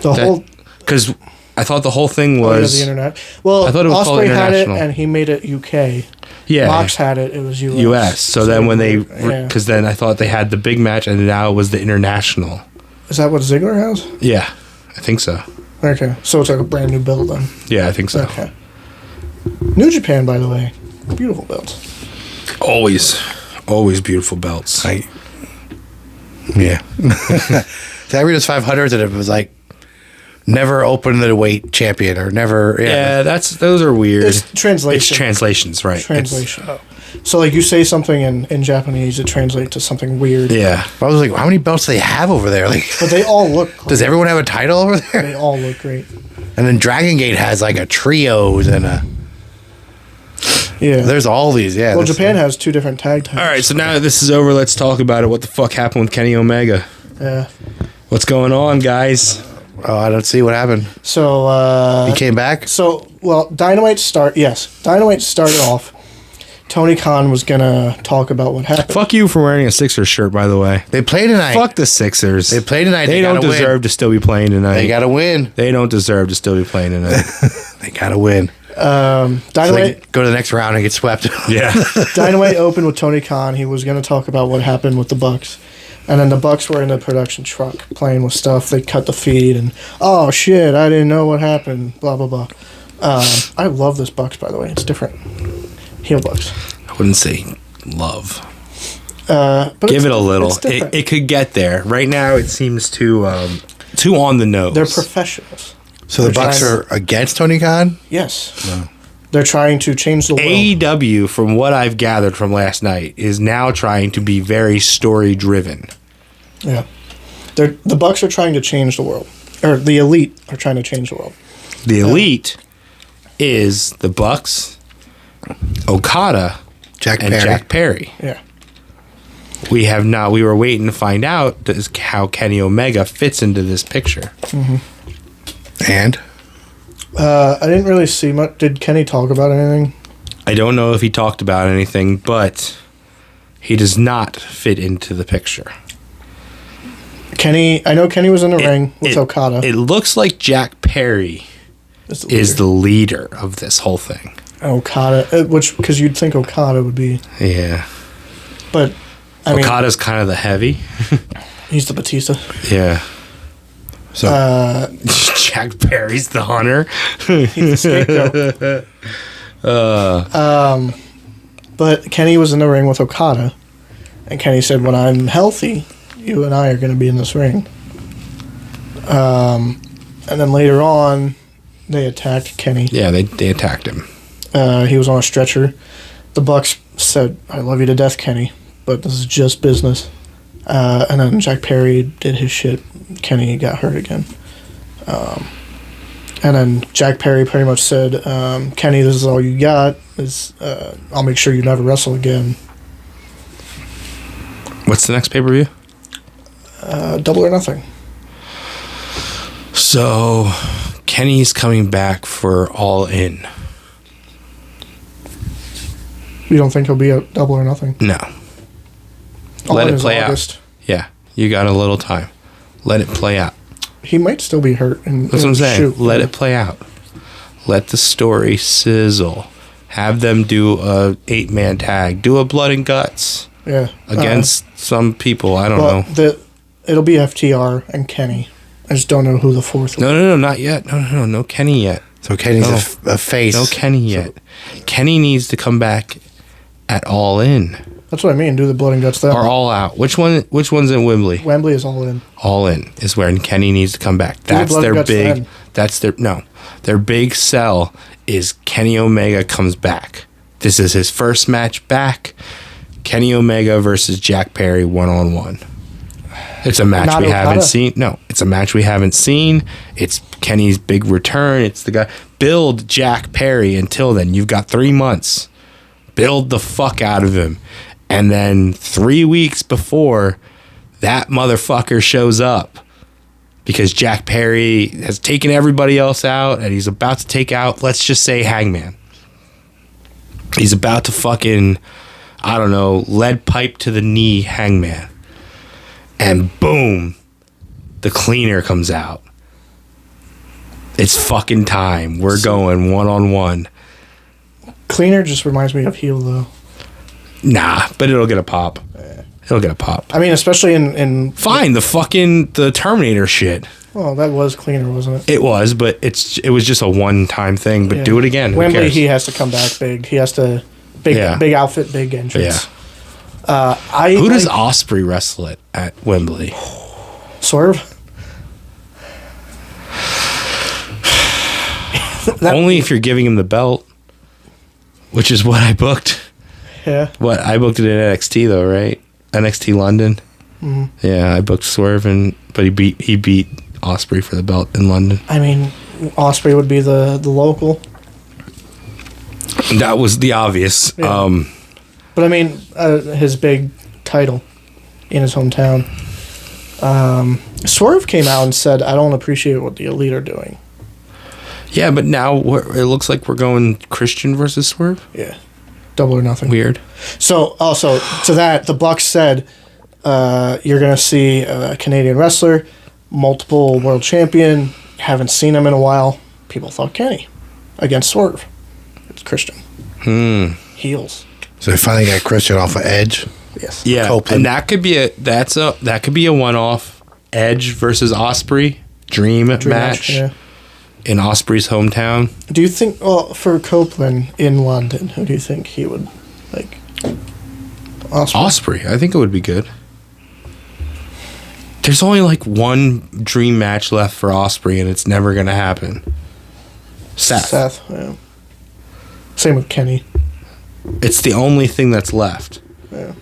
The whole Because I thought the whole thing the was internet. Well, I thought it was called Osprey had it, international. and he made it UK. yeah Mox had it. It was US. U.S. So then when they yeah. because then I thought they had the big match and now it was the international. Is that what Ziggler has? Yeah, I think so. Okay, so it's like a brand new belt then. Yeah, I think so. Okay. New Japan, by the way, beautiful belts. Always beautiful belts. yeah. So I read his 500s and it was like, never open the weight champion or never. Yeah, those are weird. It's translation. It's translations, right? Translation. So like you say something in Japanese, it translates to something weird. Yeah. I was like, how many belts do they have over there? Like, But they all look. Great. does everyone have a title over there? They all look great. And then Dragon Gate has like a trios and Yeah. there's all these. Yeah. Well, this- Japan has 2 different tag titles. All right, so now that this is over, let's talk about it. What the fuck happened with Kenny Omega? Yeah. What's going on, guys? Oh, I don't see what happened. So. He came back. Dynamite started off. Tony Khan was gonna talk about what happened. Fuck you for wearing a Sixers shirt, by the way. They play tonight. Fuck the Sixers. They play tonight. They don't gotta win. deserve to still be playing tonight. They gotta win. They don't deserve to still be playing tonight. They gotta win. So Dynamite they go to the next round and get swept. yeah. Dynamite opened with Tony Khan. He was gonna talk about what happened with the Bucks. And then the Bucks were in the production truck playing with stuff. They cut the feed and oh shit, I didn't know what happened. Blah blah blah. I love this Bucks, by the way. It's different. Heel Bucks. I wouldn't say love. But Give it's- it a little. it's different. It could get there. Right now, it seems too on the nose. They're professionals. So the They're Bucks trying are against Tony Khan. Yes. They're trying to change the world. AEW, from what I've gathered from last night, is now trying to be very story driven. Yeah. The Bucks are trying to change the world. Or the Elite are trying to change the world. The Elite is the Bucks, Okada, Jack and Perry. Jack Perry. Yeah. We have not. We were waiting to find out how Kenny Omega fits into this picture. And I didn't really see much. Did Kenny talk about anything? I don't know if he talked about anything, but he does not fit into the picture. I know Kenny was in the ring with Okada. It looks like Jack Perry is the leader of this whole thing. Okada, because you'd think Okada would be, Yeah. but I mean, Okada's kind of the heavy. he's the Batista. Yeah. so Jack Perry's the hunter. He's the scapegoat. But Kenny was in the ring with Okada, and Kenny said, "When I'm healthy, you and I are going to be in this ring." And then later on, they attacked Kenny. Yeah, they attacked him. He was on a stretcher. The Bucks said, "I love you to death, Kenny, but this is just business." And then Jack Perry did his shit. Kenny got hurt again. And then Jack Perry pretty much said, "Kenny, this is all you got. I'll make sure you never wrestle again." What's the next pay-per-view? Double or Nothing. So, Kenny's coming back for All In. You don't think he'll be a Double or Nothing? No. All Let In it is play August. out. Yeah, you got a little time. Let it play out. He might still be hurt. That's what I'm saying. Let it play out. Let the story sizzle. Have them do a 8-man tag. Do a blood and guts Yeah. against some people. I don't know. It'll be FTR and Kenny. I just don't know who the fourth will No, not yet. No Kenny yet. so Kenny's No. a face. No Kenny yet. Kenny needs to come back at All In. That's what I mean. Do the blood and guts there. Or All Out? Which one's in Wembley? Wembley is all in. All In is where Kenny needs to come back. the That's blood and their guts big. then. That's their big sell is Kenny Omega comes back. This is his first match back. Kenny Omega versus Jack Perry 1-on-1. It's a match Not we haven't Okada. seen. No, it's a match we haven't seen. It's Kenny's big return. It's the guy. Build Jack Perry until then. You've got 3 months. Build the fuck out of him. And then 3 weeks before that motherfucker shows up, because Jack Perry has taken everybody else out and he's about to take out, let's just say, Hangman. He's about to fucking, I don't know, lead pipe to the knee Hangman. And boom, the cleaner comes out. It's fucking time. We're going 1-on-1. Cleaner just reminds me of heel though. Nah, but it'll get a pop. It'll get a pop. I mean, especially in Fine, the Terminator shit. well, that was Cleaner, wasn't it? It was, but it was just a one-time thing. But Yeah. do it again. Who Wembley, cares? he has to come back big. He has to big Yeah. big outfit, big entrance. Who does Osprey wrestle at Wembley? Swerve? Only if you're giving him the belt, which is what I booked. Yeah. What I booked it in NXT though, right? NXT London. Mm-hmm. Yeah, I booked Swerve, but he beat Osprey for the belt in London. I mean, Osprey would be the local. That was the obvious. Yeah. But I mean, his big title in his hometown. Swerve came out and said, "I don't appreciate what the Elite are doing." Yeah, but now it looks like we're going Christian versus Swerve. Yeah, double or nothing. Weird. So also to that, the Bucks said, "You're gonna see a Canadian wrestler, multiple world champion. Haven't seen him in a while. People thought Kenny against Swerve. It's Christian. Heels. So they finally got Christian off of Edge. Yes. Yeah, Copeland. and that could be a one-off. Edge versus Osprey dream match Yeah. in Osprey's hometown. Do you think? Well, for Copeland in London, who do you think he would like? Osprey. Osprey, I think it would be good. There's only like one dream match left for Osprey, and it's never gonna happen. Seth. Yeah. Same with Kenny. It's the only thing that's left. Yeah.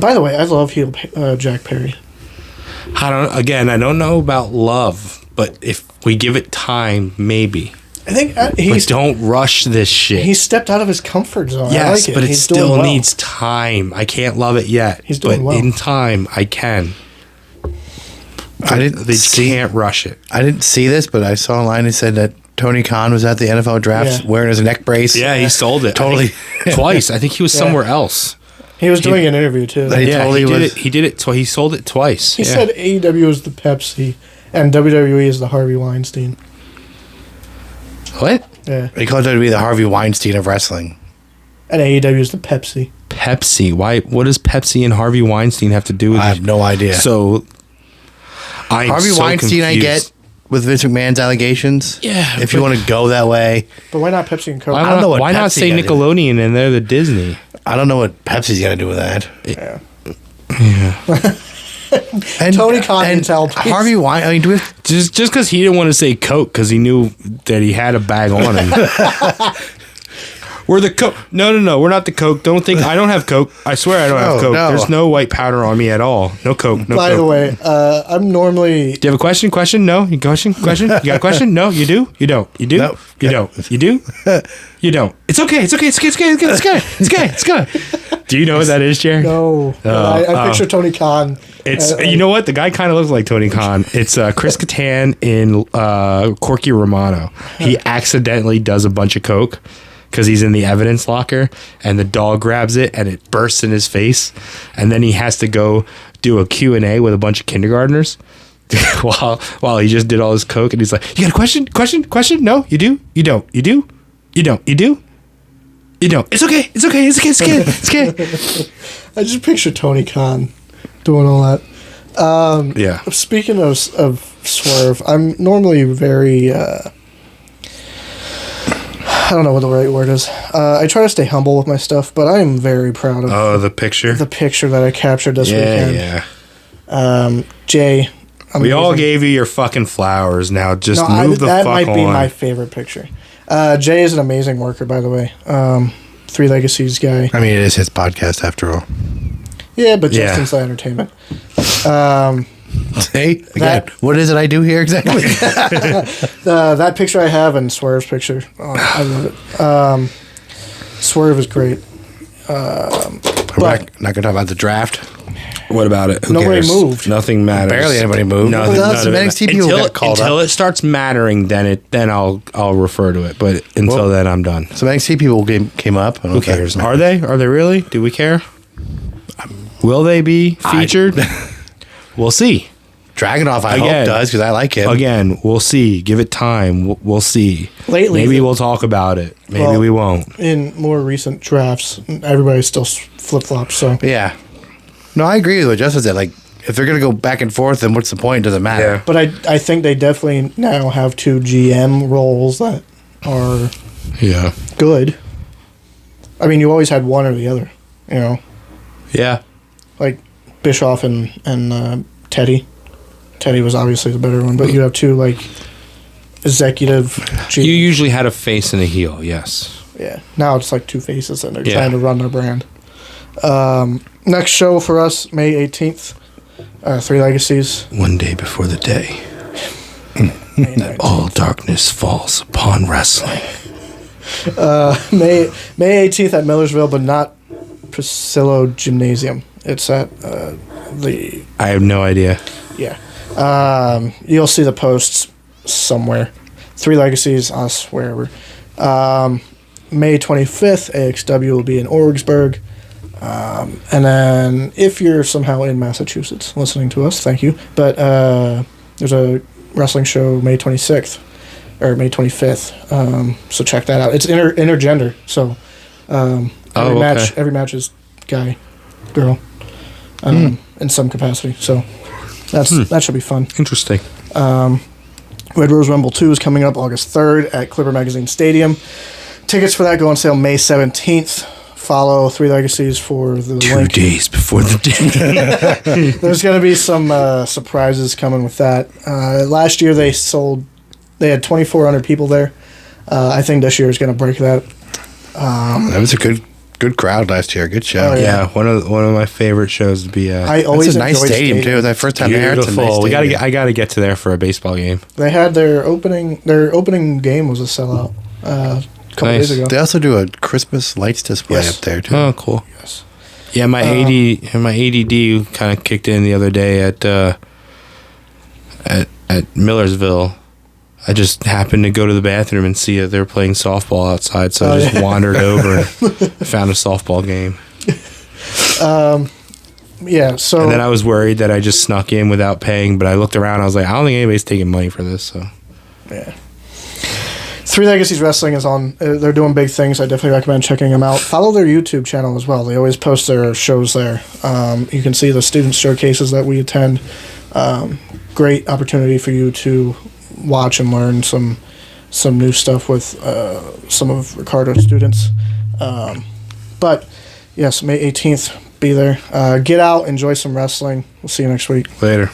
By the way, I love heel Jack Perry. I don't know about love, but if we give it time, maybe. I think But don't rush this shit. he stepped out of his comfort zone. I Yes, like but it He's still doing well. needs time. I can't love it yet. He's doing but well. in time, I can. I didn't They see. can't rush it. I didn't see this, but I saw online it said that Tony Khan was at the NFL draft Yeah. wearing his neck brace. Yeah, he sold it. Totally. I think twice. I think he was somewhere else. He was doing an interview too. He Yeah, totally he did was- it. He did it. He sold it twice. He Yeah. said AEW is the Pepsi and WWE is the Harvey Weinstein. What? Yeah. He called it to be the Harvey Weinstein of wrestling. And AEW is the Pepsi. Pepsi. Why? What does Pepsi and Harvey Weinstein have to do with I have no idea. So, I'm Harvey so Weinstein, I confused. get with Vince McMahon's allegations. Yeah, If you but- want to go that way, But why not Pepsi and Coke? Why I don't not, know what why not Pepsi say gotta do. Nickelodeon and they're the Disney? I don't know what Pepsi's gonna do with that. Yeah. And Tony Khan and can tell, please. Harvey Weinstein. I mean, do we, Just because he didn't want to say Coke because he knew that he had a bag on him. We're the Coke. No. We're not the Coke. Don't think I don't have Coke. I swear I don't have No, Coke. no. There's no white powder on me at all. No Coke. No By Coke. the way, I'm normally Do you have a question? Question? No. You question? Question? You got a question? No. You do? You don't? You do? No. You don't? You do? You don't? It's okay. It's okay. It's okay. It's okay. It's okay. It's okay. It's okay. It's good. Do you know what that is, Jared? no. I picture Tony Khan. It's you know what, the guy kind of looks like Tony Khan. It's Chris Kattan in Corky Romano. He accidentally does a bunch of coke because he's in the evidence locker, and the dog grabs it and it bursts in his face, and then he has to go do a Q&A with a bunch of kindergartners while he just did all his coke, and he's like, "You got a question? Question? No, you do? You don't? You do? You don't? You do? You don't? It's okay. It's okay. It's okay. It's okay. It's okay." I just picture Tony Khan doing all that. Yeah. Speaking of Swerve, I'm normally very I don't know what the right word is. I try to stay humble with my stuff, but I am very proud of Oh, the picture. the picture that I captured this weekend. Yeah. Jay, We all amazing. gave you your fucking flowers. Now just No, move the that fuck might on. be my favorite picture. Jay is an amazing worker, by the way. Three Legacies guy. I mean, it is his podcast after all. Yeah, but Yeah. Justin's the entertainment. Hey, again, That- what is it I do here exactly? That picture I have and Swerve's picture. Oh, I love it. Swerve is great. We're not going to talk about the draft. What about it? Who Nobody cares? moved. Nothing matters. Barely anybody moved. Nothing, Well, none that's of it NXT ma- people until got called until up. it starts mattering, then I'll refer to it. But until then, I'm done. Some NXT people came up. I don't know Who if that cares? matters. Are they? Are they really? Do we care? Will they be featured? We'll see. Dragunov, I Again. hope, does, because I like him. Again, we'll see. Give it time. We'll see. Lately, Maybe we'll talk about it. Maybe Well- we won't. in more recent drafts, everybody still flip flops. So Yeah. No, I agree with what Justin said. Like, if they're going to go back and forth, then what's the point? It doesn't matter. Yeah. but I think they definitely now have two GM roles that are Yeah. good. I mean, you always had one or the other. You know, Yeah. like Bischoff and Teddy. Teddy was obviously the better one, but you have two like executive. You usually had a face and a heel. Yes. Yeah. Now it's like two faces, and they're Yeah. trying to run their brand. Next show for us, May 18th. Three Legacies. One day before the day, May 19th. all darkness falls upon wrestling. May 18th at Millersville, but not Priscillo Gymnasium. It's at the I have no idea. yeah. You'll see the posts somewhere. Three Legacies, us, wherever. May 25th, AXW will be in Orgsburg. And then if you're somehow in Massachusetts listening to us, thank you. But there's a wrestling show May 26th or May 25th. So check that out. It's intergender. So every match is guy, girl, in some capacity. So that should be fun. Interesting. Red Rose Rumble 2 is coming up August 3rd at Clipper Magazine Stadium. Tickets for that go on sale May 17th. Follow Three Legacies for the 2 link. days before the day. There's going to be some surprises coming with that. Last year they had 2,400 people there. I think this year is going to break that. That was a good crowd last year. Good show. Oh, Yeah, one of my favorite shows to be at. I It's always a nice enjoyed stadium, too. That first time there, it's a nice Beautiful. stadium. I gotta get to there for a baseball game. They had their opening game was a sellout a couple Nice. days ago. They also do a Christmas lights display Yes. up there, too. Oh, cool. Yes. Yeah, my ADD kind of kicked in the other day at Millersville. I just happened to go to the bathroom and see that they were playing softball outside, so I just wandered over and found a softball game. Yeah, so And then I was worried that I just snuck in without paying, but I looked around. I was like, I don't think anybody's taking money for this. So yeah. Three Legacies Wrestling is on. They're doing big things. I definitely recommend checking them out. Follow their YouTube channel as well. They always post their shows there. You can see the student showcases that we attend. Great opportunity for you to watch and learn some new stuff with some of Ricardo's students. But yes, May 18th, be there. Get out, enjoy some wrestling. We'll see you next week. later.